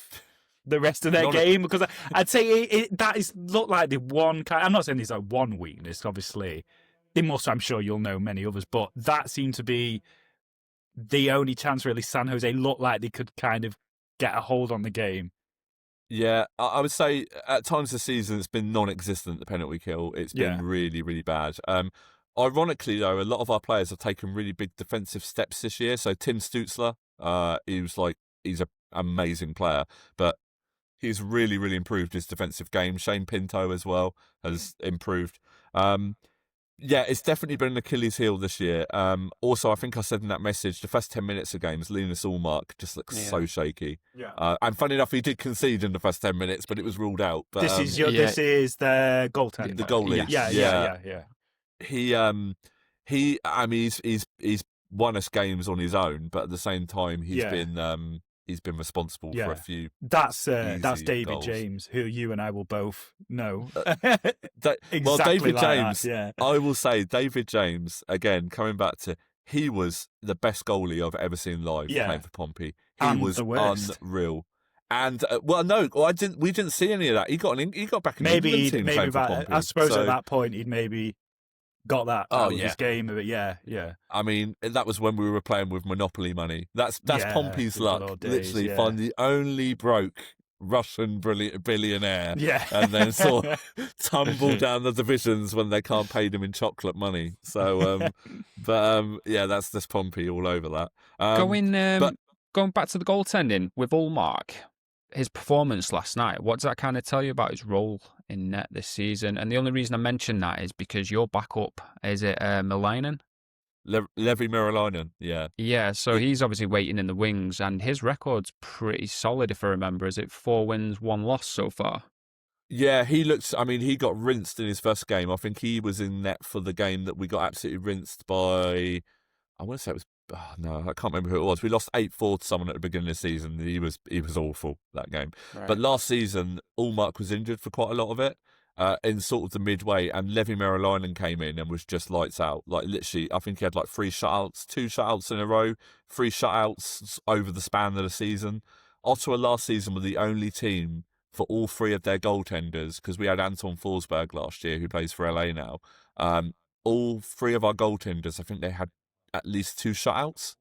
the rest of their game? Because I'd say that is look like the one kind. I'm not saying there's like one weakness. Obviously, they must. I'm sure you'll know many others, but that seemed to be the only chance really. San Jose looked like they could kind of get a hold on the game. Yeah, I would say at times this season it's been non-existent, the penalty kill. It's been really, really bad. Ironically, though, a lot of our players have taken really big defensive steps this year. So Tim Stutzler, he's an amazing player, but he's really, really improved his defensive game. Shane Pinto as well has improved. Yeah, it's definitely been an Achilles heel this year. Also, I think I said in that message, the first 10 minutes of games, Linus Ullmark just looks so shaky. Yeah. And funny enough, he did concede in the first 10 minutes, but it was ruled out. But, this is the goaltender. The goalie. Yeah. He's won us games on his own, but at the same time, he's been responsible for a few. That's David goals. James, who you and I will both know. David James. That, I will say, David James again. Coming back to, he was the best goalie I've ever seen live playing for Pompey. He was unreal. And we didn't see any of that. He got back in the England team. Maybe I suppose at that point he'd maybe got that out of his game. But yeah. I mean, that was when we were playing with Monopoly money. That's Pompey's luck. Literally, find the only broke Russian billionaire, and then sort of tumble down the divisions when they can't pay them in chocolate money. So, that's this Pompey all over that. Going back to the goaltending with Ullmark, his performance last night, what does that kind of tell you about his role in net this season? And the only reason I mention that is because your backup, is it Milainen? Levi Merilainen, yeah. Yeah, so he's obviously waiting in the wings, and his record's pretty solid, if I remember. Is it 4 wins, 1 loss so far? Yeah, he got rinsed in his first game. I think he was in net for the game that we got absolutely rinsed by, I want to say it was, I can't remember who it was. We lost 8-4 to someone at the beginning of the season. He was awful that game. Right. But last season, Ullmark was injured for quite a lot of it. In sort of the midway, and Levi Merilainen came in and was just lights out. Like literally, I think he had like 3 shutouts, 2 shutouts in a row, 3 shutouts over the span of the season. Ottawa last season were the only team for all 3 of their goaltenders, because we had Anton Forsberg last year, who plays for LA now. All 3 of our goaltenders, I think they had at least 2 shutouts,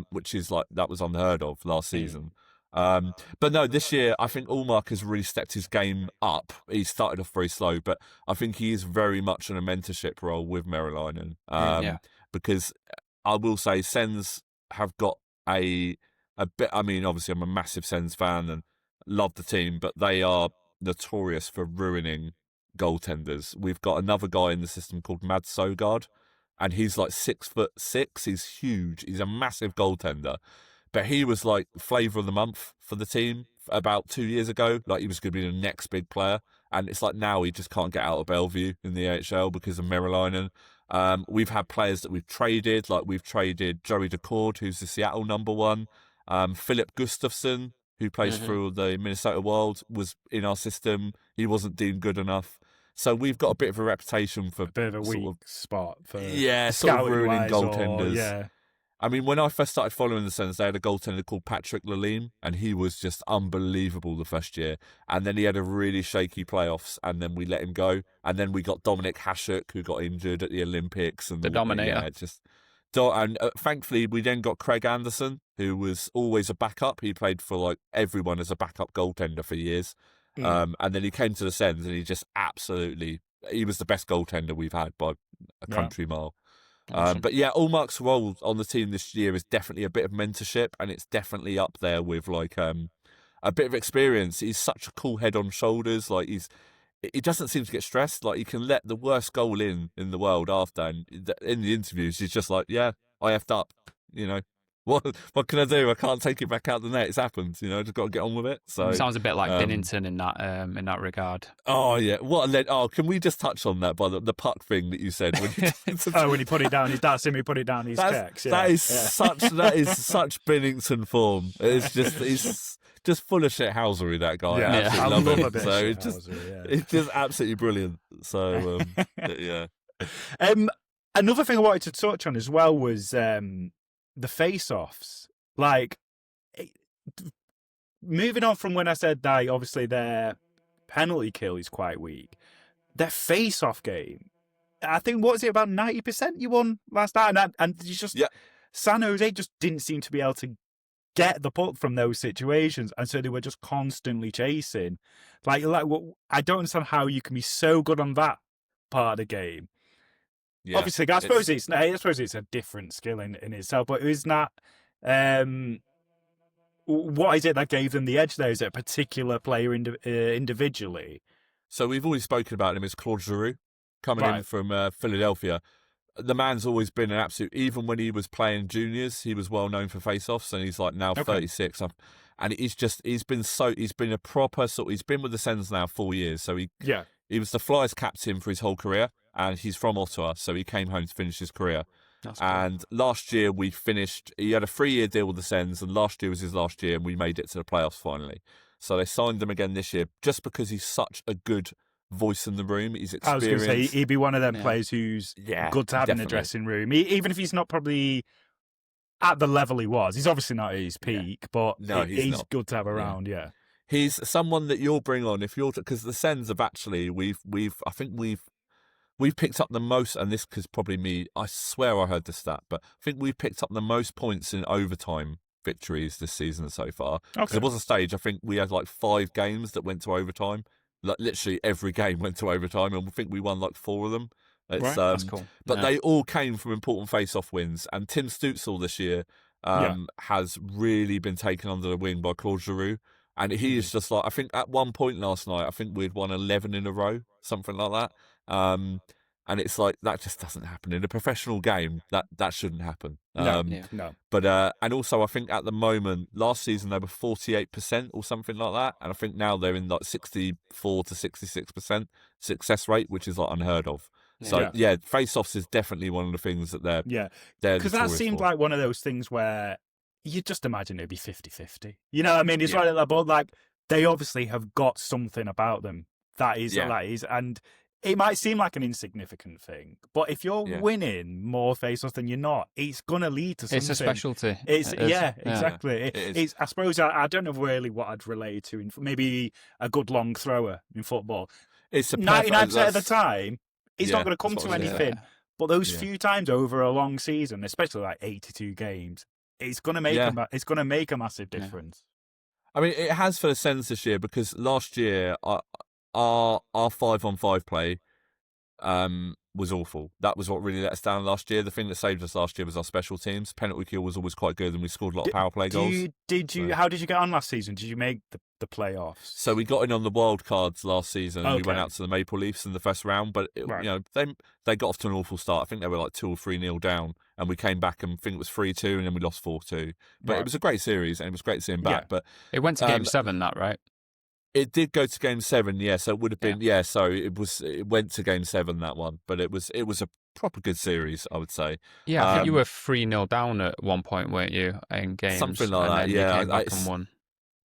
which is like, that was unheard of last season. But no, this year I think Ullmark has really stepped his game up. He started off very slow, but I think he is very much in a mentorship role with Merilainen. Because I will say Sens have got a bit. I mean, obviously I'm a massive Sens fan and love the team, but they are notorious for ruining goaltenders. We've got another guy in the system called Mad Sogard. and he's like 6'6". He's huge. He's a massive goaltender. But he was like flavour of the month for the team about 2 years ago. Like he was going to be the next big player. And it's like now he just can't get out of Bellevue in the AHL because of Merilainen. We've had players that we've traded. Like we've traded Joey DeCord, who's the Seattle #1. Philip Gustafsson, who plays for the Minnesota Wild, was in our system. He wasn't deemed good enough. So we've got a bit of a reputation for a bit of a weak spot for sort of ruining goaltenders. Yeah. I mean, when I first started following the Sens, they had a goaltender called Patrick Lalime, and he was just unbelievable the first year. And then he had a really shaky playoffs, and then we let him go. And then we got Dominic Hasek, who got injured at the Olympics. And the Dominator. Thankfully, we then got Craig Anderson, who was always a backup. He played for like everyone as a backup goaltender for years. And then he came to the Sens, and he just he was the best goaltender we've had by a country mile. But yeah, Ullmark's role on the team this year is definitely a bit of mentorship, and it's definitely up there with like a bit of experience. He's such a cool head on shoulders. Like he doesn't seem to get stressed. Like he can let the worst goal in the world after, and in the interviews he's just like, yeah, I effed up. You know, what can I do? I can't take it back out the net. It's happened. You know, just got to get on with it. So sounds a bit like Binnington in that regard. Oh yeah, can we just touch on that by the puck thing that you said? When when he put it down, his dad seen me put it down his checks. Yeah. That is such Binnington form. It's just he's just full of shithousery. That guy. Yeah, I love a bit. So it's just absolutely brilliant. So yeah. Another thing I wanted to touch on as well was the face-offs. Like, moving on from when I said that obviously their penalty kill is quite weak, their face-off game, I think, what was it, about 90% you won last night? And you just, San Jose just didn't seem to be able to get the puck from those situations, and so they were just constantly chasing. Like I don't understand how you can be so good on that part of the game. Yeah, obviously, I suppose it's a different skill in itself, but isn't that what is it that gave them the edge there? Is it a particular player individually? So we've always spoken about him as Claude Giroux, coming in from Philadelphia. The man's always been an absolute, even when he was playing juniors, he was well known for face-offs, and he's like now 36. And he's been a proper he's been with the Sens now 4 years. So he was the Flyers captain for his whole career, and he's from Ottawa, so he came home to finish his career. That's cool. And last year he had a 3-year deal with the Sens, and last year was his last year, and we made it to the playoffs finally. So they signed him again this year, just because he's such a good voice in the room. He's experienced. I was going to say, he'd be one of them players who's good to have in the dressing room, even if he's not probably at the level he was. He's obviously not at his peak, but he's good to have around. Yeah. He's someone that you'll bring on if you're, because the Sens have actually I think we've picked up the most, and this is probably me. I swear I heard this stat, but I think we've picked up the most points in overtime victories this season so far. Okay. There was a stage, I think we had like 5 games that went to overtime. Like literally every game went to overtime, and I think we won like 4 of them. That's cool. But they all came from important face-off wins, and Tim Stützle this year has really been taken under the wing by Claude Giroux, and he is just like, I think at one point last night, I think we'd won 11 in a row, something like that. And it's like, that just doesn't happen in a professional game. That shouldn't happen. No. But and also I think at the moment, last season they were 48% or something like that, and I think now they're in like 64 to 66% success rate, which is like unheard of. So face-offs is definitely one of the things that they're because that seemed like one of those things where you just imagine it'd be 50-50. You know what I mean? It's like that, but like they obviously have got something about them that is, and it might seem like an insignificant thing, but if you're winning more face-offs than you're not, it's going to lead to something. It's a specialty. Exactly. It's, I suppose I don't know really what I'd relate to. Maybe a good long thrower in football. It's 99% of the time, it's not going to come to anything. But those few times over a long season, especially like 82 games, it's going to make a massive difference. I mean, it has for the Sens this year, because last year our 5-on-5 play, was awful. That was what really let us down last year. The thing that saved us last year was our special teams. Penalty kill was always quite good, and we scored a lot of power play goals. How did you get on last season? Did you make the playoffs? So we got in on the wild cards last season. Okay. We went out to the Maple Leafs in the first round, but they got off to an awful start. I think they were like 2 or 3-0 down, and we came back and I think it was 3-2, and then we lost 4-2. But it was a great series, and it was great to see him back. But it went to Game 7, that right? It did go to Game 7, yeah. So it would have been, So it went to Game 7, that one. But it was a proper good series, I would say. Yeah, I think you were 3-0 down at one point, weren't you? In games, something like that. You came back and won.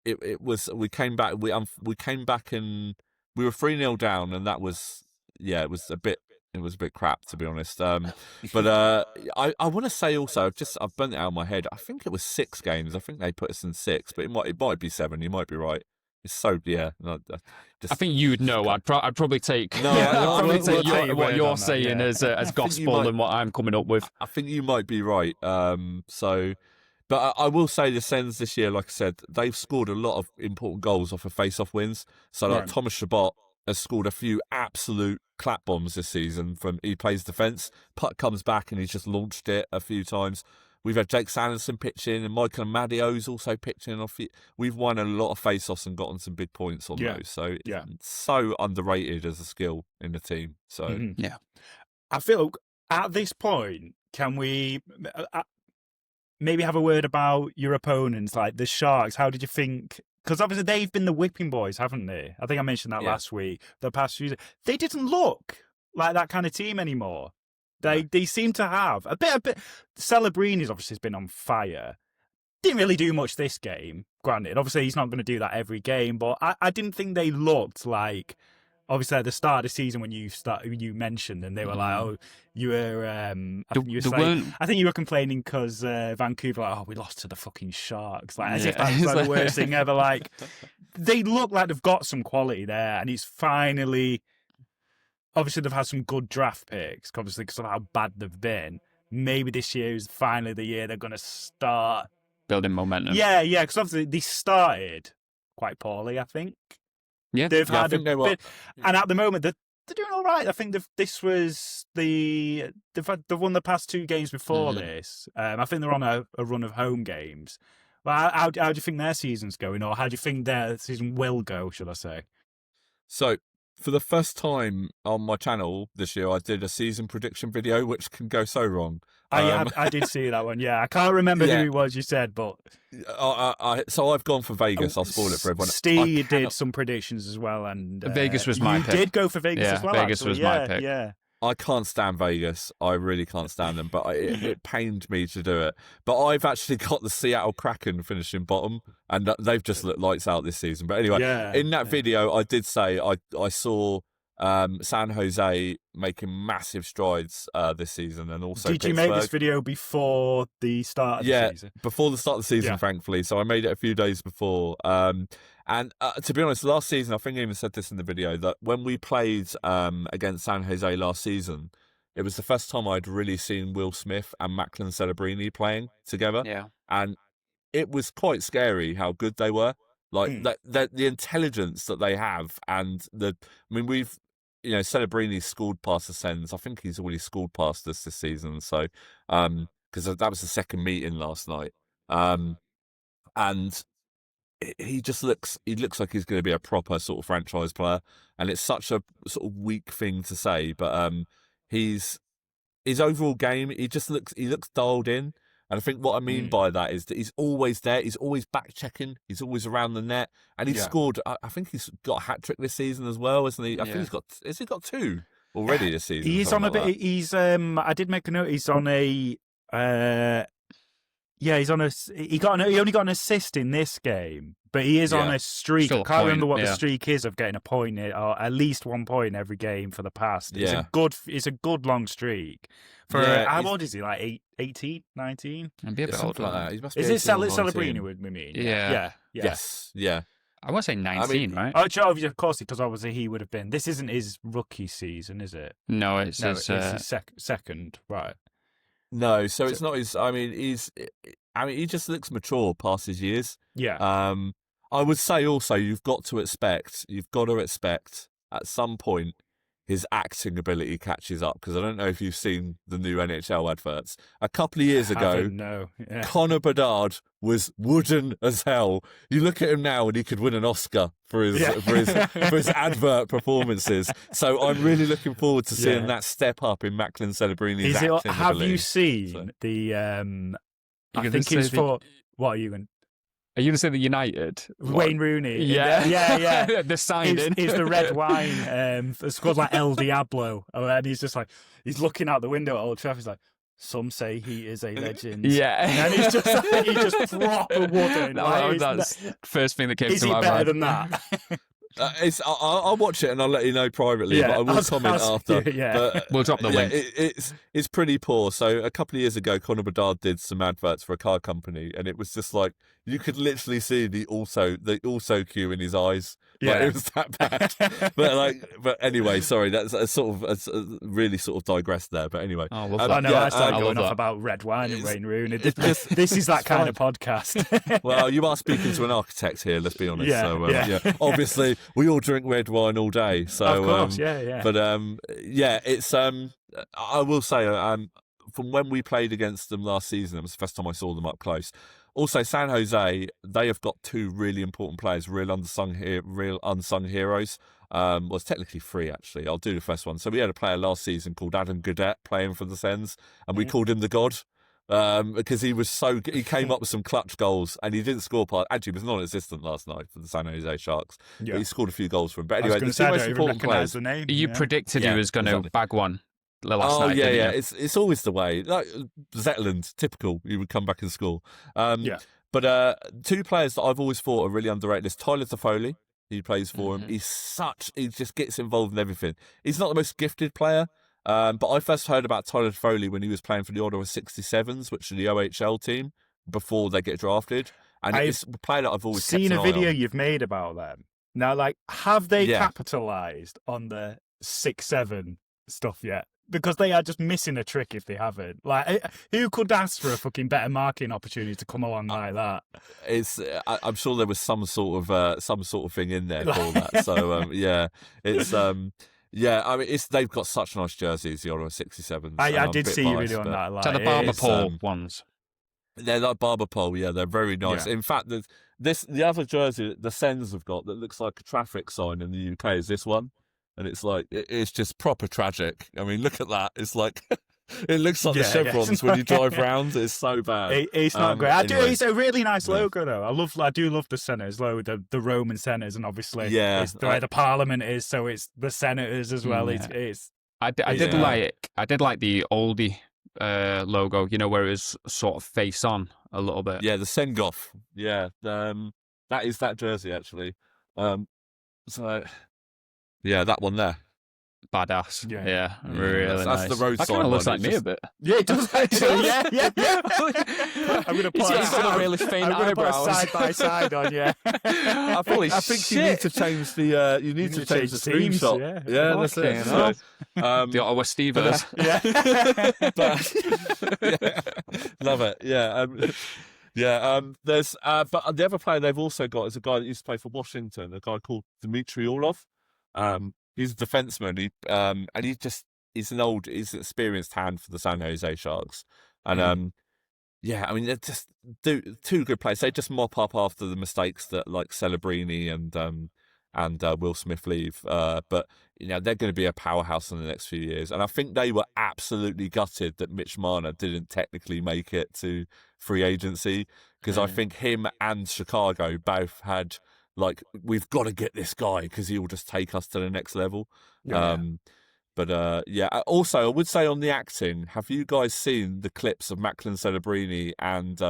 It was. We came back. We came back and we were 3-0 down, and that was it was a bit. It was a bit crap, to be honest. But I want to say also, I've burnt it out of my head. I think it was 6 games. I think they put us in 6, but it might be 7. You might be right. It's so I think you'd know. I'd probably take. What you're saying as gospel and what I'm coming up with. I think you might be right. But I will say the Sens this year, like I said, they've scored a lot of important goals off of face-off wins. So like Thomas Chabot has scored a few absolute clap bombs this season. He plays defence, puck comes back, and he's just launched it a few times. We've had Jake Sanderson pitching, and Michael Amadio's also pitching off. We've won a lot of face-offs and gotten some big points on those. So it's so underrated as a skill in the team. So I feel at this point, can we maybe have a word about your opponents, like the Sharks? How did you think? Because obviously they've been the whipping boys, haven't they? I think I mentioned that last week. The past few years, they didn't look like that kind of team anymore. They seem to have a bit. Celebrini's obviously has been on fire. Didn't really do much this game. Granted, obviously he's not going to do that every game, but I didn't think they looked like. Obviously, at the start of the season when you mentioned, and they were like, "Oh, you were." I think you were complaining because Vancouver, like, we lost to the fucking Sharks, like as if that was like the worst thing ever. Like, they look like they've got some quality there, and it's finally. Obviously, they've had some good draft picks, obviously, because of how bad they've been. Maybe this year is finally the year they're going to start building momentum. Yeah, because obviously they started quite poorly, I think. Yeah, they've had a bit, and at the moment they're doing all right. I think they've won the past 2 games before this. I think they're on a run of home games. Well, how do you think their season's going, or how do you think their season will go? Should I say? So. For the first time on my channel this year, I did a season prediction video, which can go so wrong. I did see that one. Yeah, I can't remember who it was you said, but so I've gone for Vegas. I'll spoil it for everyone. Steve did some predictions as well, and Vegas was my pick. You did go for Vegas as well. Vegas actually. was my pick. Yeah. I can't stand Vegas. I really can't stand them, but it pained me to do it. But I've actually got the Seattle Kraken finishing bottom, and they've just looked lights out this season. But anyway, in that video, I did say I saw San Jose making massive strides this season, and also did you Pittsburgh. make this video before the start of the season? Before the start of the season, thankfully. So I made it a few days before. And to be honest, last season, I think I even said this in the video, that when we played against San Jose last season, it was the first time I'd really seen Will Smith and Macklin Celebrini playing together. Yeah. And it was quite scary how good they were. Like the intelligence that they have, and we've, Celebrini scored past the Sens. I think he's already scored past us this season. So, because that was the second meeting last night. And he looks like he's going to be a proper sort of franchise player, and it's such a sort of weak thing to say, but his overall game, he looks dialed in, and I think what I mean by that is that he's always there, he's always back checking, he's always around the net, and he's scored. I think he's got a hat trick this season as well, isn't he? I think has he got 2 already this season? He's on a bit. Like he's I did make a note. He's on a. He's on a. He only got an assist in this game, but he is on a streak. I can't remember what the streak is of getting a point, or at least 1 point every game for the past. It's a good long streak. For how old is he? Like 18, 19? Maybe a bit older like that. He must be is it 18 or Celebrini 19. with me? Yeah. Yes. Yeah. I want to say 19, right? Oh, of course, because obviously he would have been. This isn't his rookie season, is it? No, it's his second, right? No, so it's not his. He just looks mature past his years. Yeah. I would say also you've got to expect at some point his acting ability catches up. Because I don't know if you've seen the new NHL adverts. A couple of years ago, Connor Bedard was wooden as hell. You look at him now, and he could win an Oscar for his advert performances. So I'm really looking forward to seeing that step up in Macklin Celebrini's acting have ability. you seen the? I think it's for. What are you going? Are you going to say the United? Wayne Rooney. Yeah. The signing. Is the red wine. It's called like El Diablo. And he's just like, he's looking out the window at Old Trafford. He's like, some say he is a legend. Yeah. And he's just like, he's just proper wooden. That's the first thing that came to my mind. Is he better than that? I'll watch it and I'll let you know privately, but I will comment after. But, we'll drop the link. It's pretty poor. So a couple of years ago, Connor Bedard did some adverts for a car company, and it was just like you could literally see the also cue in his eyes. Like, it was that bad. but anyway, sorry, that's really sort of digressed there. But anyway, I started going off about red wine and Wayne Rooney. This is that kind of podcast. Well, you are speaking to an architect here. Let's be honest. Obviously, we all drink red wine all day. So of course, But it's I will say from when we played against them last season, it was the first time I saw them up close. Also, San Jose, they have got two really important players, real unsung heroes. Well, it's technically three, actually. I'll do the first one. So we had a player last season called Adam Goodette playing for the Sens, and we called him the God because he was so good. He came up with some clutch goals, and he didn't score part. Actually, he was non-existent last night for the San Jose Sharks. But he scored a few goals for him. But anyway, the two most important players. The name, you predicted he was going to bag one. Last night, it's always the way. Like Zetland, typical. He would come back and score. But two players that I've always thought are really underrated is Tyler Toffoli. He plays for him. He just gets involved in everything. He's not the most gifted player, but I first heard about Tyler Toffoli when he was playing for the Ottawa 67s, which are the OHL team, before they get drafted. And it's a player that I've always seen kept a an eye video on. you've made about them. Now, like, have they capitalised on the 6-7 stuff yet? Because they are just missing a trick if they haven't. Like, who could ask for a fucking better marketing opportunity to come along like that? I'm sure there was some sort of thing in there for that. So it's I mean, they've got such nice jerseys, the Ottawa 67s. I did see your video on that. Like, so the Barber Pole ones. They're like Barber Pole, they're very nice. In fact, the other jersey the Sens have got that looks like a traffic sign in the UK is this one. And it's like, it's just proper tragic. I mean, look at that. It's like, it looks like the chevrons when you drive round. It's so bad. It's not great. It's a really nice logo, though. I do love the Senators logo, the Roman Senators, and obviously it's where the Parliament is, so it's the Senators as well. I did like the oldie logo, where it was sort of face on a little bit. Yeah, the Sengoff. Yeah, that is that jersey, actually. Yeah, that one there. Badass. Yeah, really that's nice. The road that sign. Kind of looks like me a bit. Yeah, it does actually. Yeah. I'm gonna put he's got really faint eyebrows. Side by side on. Yeah. I think you need to change the. You need to change the screenshot. Yeah, that's it. So, the Ottawa Steelers. Love it. Yeah. There's. But the other player they've also got is a guy that used to play for Washington. A guy called Dmitry Orlov. He's a defenseman. And he's an experienced hand for the San Jose Sharks. And I mean, they're just two good players. They just mop up after the mistakes that like Celebrini and Will Smith leave. But they're going to be a powerhouse in the next few years. And I think they were absolutely gutted that Mitch Marner didn't technically make it to free agency, because I think him and Chicago both had. Like, we've got to get this guy because he will just take us to the next level. Also, I would say on the acting, have you guys seen the clips of Macklin Celebrini and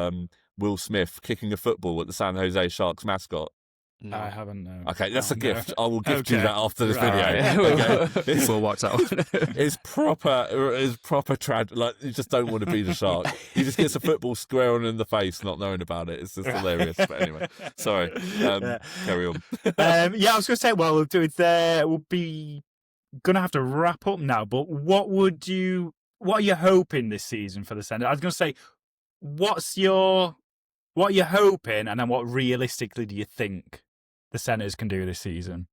Will Smith kicking a football at the San Jose Sharks mascot? No. I haven't, no. Okay, that's a gift. I will gift you that after this video. Okay. We'll watch that one. It's proper like, you just don't want to be the shark. He just gets a football square on in the face, not knowing about it. It's just hilarious. But anyway, sorry. Carry on. I was going to say, well, we'll be going to have to wrap up now, but what are you hoping this season for the Senators? I was going to say, what are you hoping, and then what realistically do you think the Senators can do this season?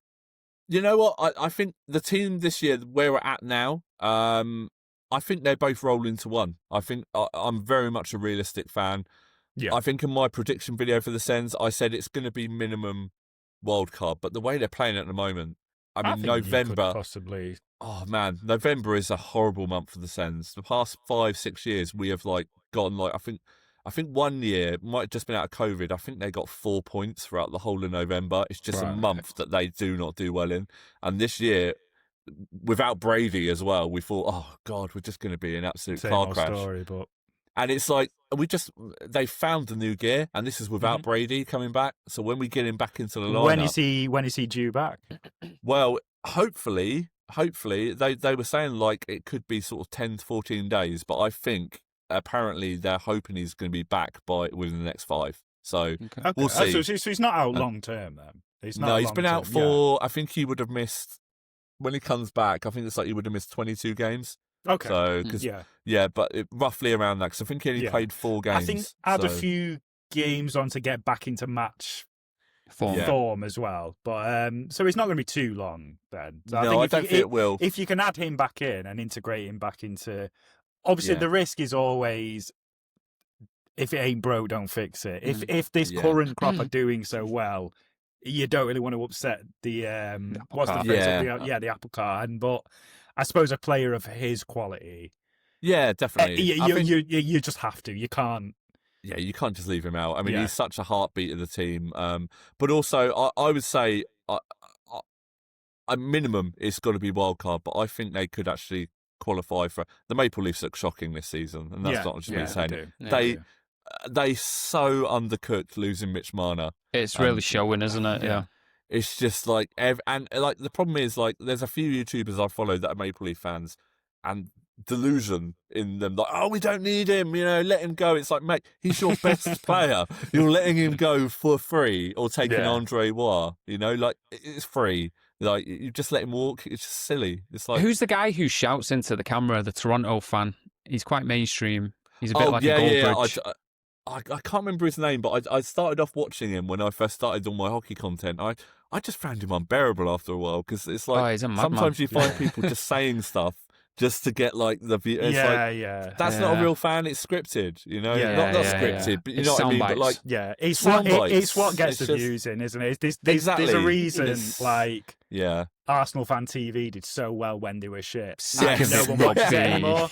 You know what? I think the team this year, where we're at now, I think they both roll into one. I think I'm very much a realistic fan. Yeah. I think in my prediction video for the Sens, I said it's going to be minimum wild card, but the way they're playing at the moment, I mean, think November. You could possibly. Oh man, November is a horrible month for the Sens. The past 5-6 years, we have gone I think 1 year might have just been out of COVID. I think they got 4 points throughout the whole of November. It's just a month that they do not do well in. And this year, without Brady as well, we thought, oh God, we're just going to be an absolute car crash. Story, but... And it's like they found the new gear, and this is without Brady coming back. So when we get him back into the lineup, when is he due back? Well, hopefully they were saying like it could be sort of 10 to 14 days, but I think apparently they're hoping he's going to be back within the next 5. So we'll see. So he's not out long term then. He's been out for. I think he would have missed when he comes back. I think it's like he would have missed 22 games. Okay. So but roughly around that. Because I think he only played 4 games. I think add a few games on to get back into match form as well. But so it's not going to be too long then. So I don't think it will. If you can add him back in and integrate him back into, obviously the risk is always, if it ain't broke, don't fix it. If this current crop are doing so well, you don't really want to upset the what's the phrase? The apple cart. But I suppose a player of his quality, definitely, you just have to. You can't. Yeah, you can't just leave him out. I mean, he's such a heartbeat of the team. But also, I would say a minimum it's got to be wild card. But I think they could actually qualify for. The Maple Leafs look shocking this season, and that's not just me saying it. They so undercooked losing Mitch Marner. It's really showing, isn't it? Yeah. It's just like the problem is like there's a few YouTubers I follow that are Maple Leaf fans, and delusion in them like, oh, we don't need him, let him go. It's like, mate, he's your best player. You're letting him go for free or taking Andre Roy, like it's free. Like you just let him walk. It's just silly. It's like, who's the guy who shouts into the camera? The Toronto fan. He's quite mainstream. He's a bit like a Goldbridge. I can't remember his name, but I started off watching him when I first started on my hockey content. I just found him unbearable after a while because it's like sometimes you find people just saying stuff just to get like the view. It's that's not a real fan. It's scripted, not scripted, but you know what I mean. But like, it's what gets the views in, isn't it? There's a reason like Arsenal Fan TV did so well when they were shit. No one watches it anymore,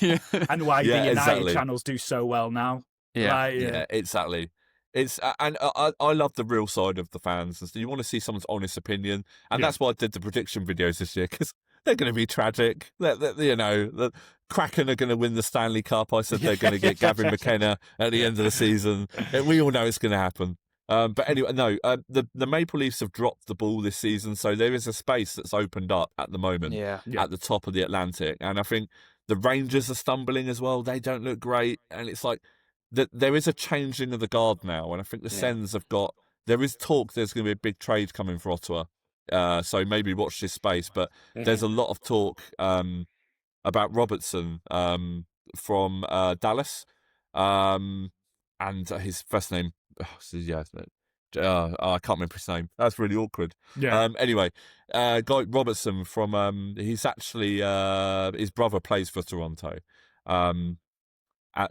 and why the United channels do so well now. Exactly. It's and I love the real side of the fans. And so you want to see someone's honest opinion, and that's why I did the prediction videos this year because they're going to be tragic. The Kraken are going to win the Stanley Cup. I said they're going to get Gavin McKenna at the end of the season. We all know it's going to happen. But anyway, no. The Maple Leafs have dropped the ball this season, so there is a space that's opened up at the moment at the top of the Atlantic, and I think the Rangers are stumbling as well. They don't look great, and it's like. There is a changing of the guard now, and I think the Sens have got. There is talk there's going to be a big trade coming for Ottawa, so maybe watch this space. But there's a lot of talk about Robertson from Dallas, and his first name. I can't remember his name. That's really awkward. Anyway, guy Robertson from. He's actually his brother plays for Toronto.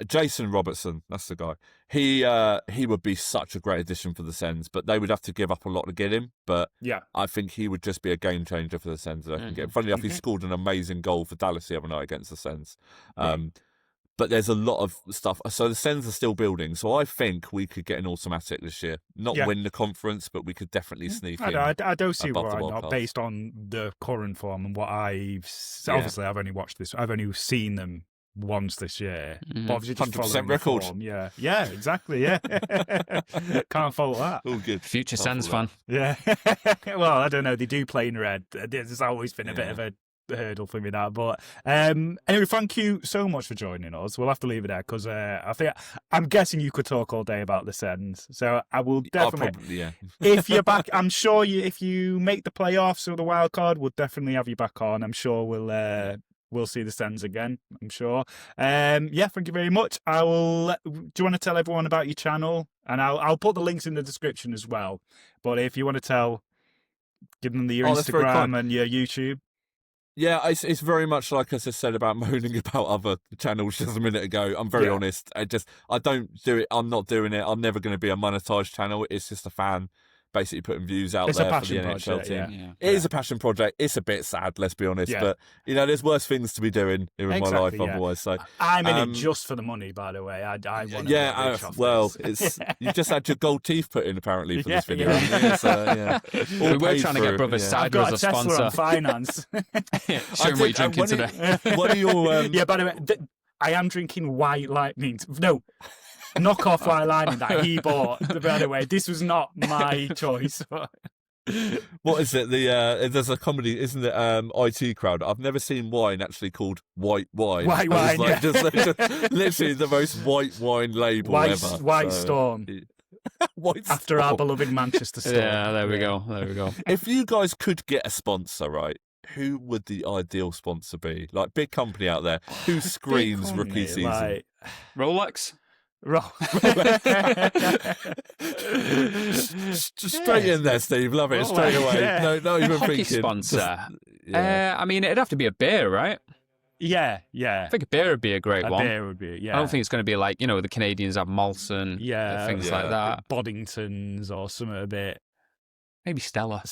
Jason Robertson, that's the guy. He would be such a great addition for the Sens, but they would have to give up a lot to get him. But I think he would just be a game changer for the Sens. That can get. Funny enough, he scored an amazing goal for Dallas the other night against the Sens. But there's a lot of stuff. So the Sens are still building. So I think we could get an automatic this year. Not win the conference, but we could definitely sneak in. I don't see why not, based on the current form and what obviously I've only watched this. I've only seen them once this year. But obviously just 100% record. Form. Yeah, exactly. Yeah. Can't fault that. All good. Future Sens fan. Yeah. Well, I don't know. They do play in red. There's always been a bit of a hurdle for me that. But anyway, thank you so much for joining us. We'll have to leave it there because I'm guessing you could talk all day about the Sens. So I will definitely. If you're back, I'm sure if you make the playoffs or the wild card, we'll definitely have you back on. I'm sure we'll see the Sens again, I'm sure. Thank you very much. Do you want to tell everyone about your channel? And I'll put the links in the description as well. But if you want to tell Give them your that's very kind. Instagram and your YouTube. Yeah, it's very much like I just said about moaning about other channels just a minute ago. I'm very honest. I don't do it. I'm not doing it. I'm never going to be a monetized channel. It's just a fan basically putting views out there for the NHL team. It is a passion project. It's a bit sad, let's be honest, but there's worse things to be doing in my life otherwise. So I'm in it just for the money, by the way. I want to well, it's you just had your gold teeth put in apparently for this video. We were trying to get Brother Cider as a sponsor. I've got a Tesla on finance. Show him what you're drinking today. What are your? Yeah, by the way, I am drinking White Lightning. No. Knockoff White Lightning that he bought. By the way, this was not my choice. What is it? There's a comedy, isn't it? IT Crowd. I've never seen wine actually called white wine. White wine, just literally the most white wine label ever. White Storm. After our beloved Manchester Storm. Yeah, there we go. If you guys could get a sponsor, right? Who would the ideal sponsor be? Like big company out there who screams rookie season. Like Straight Rolex. In there, Steve. Love it. Straight away. No, not even Hockey thinking. Sponsor. I mean, it'd have to be a beer, right? Yeah. I think a beer would be a great one. A beer would be, I don't think it's going to be like, the Canadians have Molson, things like that. Boddingtons or something a bit. Maybe Stella.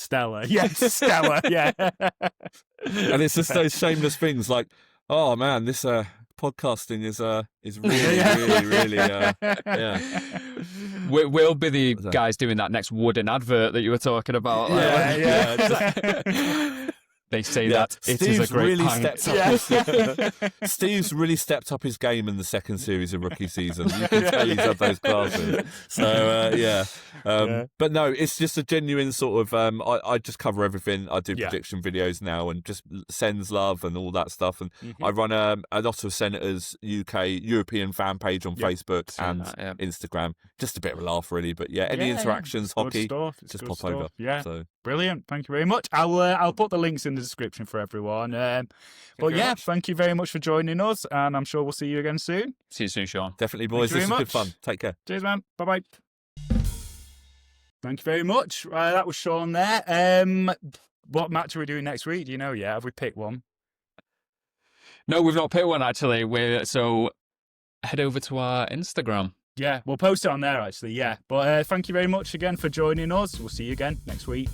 Yes, Stella, yeah. And it's just those shameless things like, oh man, this podcasting is really We'll be the guys doing that next wooden advert that you were talking about. They say that it is a great Steve's really stepped up his game in the second series of rookie season. You can tell he's had those glasses. So but no, it's just a genuine sort of. I just cover everything. I do prediction videos now and just sends love and all that stuff. And I run a lot of Senators European fan page on Facebook and Instagram. Just a bit of a laugh, really. But any interactions, hockey, just pop over. Yeah. So. Brilliant. Thank you very much. I'll put the links in the description for everyone. Thank you very much for joining us, and I'm sure we'll see you again soon. See you soon, Sean. Definitely, boys. This was good fun. Take care. Cheers, man. Bye-bye. Thank you very much. That was Sean there. What match are we doing next week? Do you know yet? Have we picked one? No, we've not picked one, actually. So head over to our Instagram. Yeah, we'll post it on there, actually, yeah. But thank you very much again for joining us. We'll see you again next week.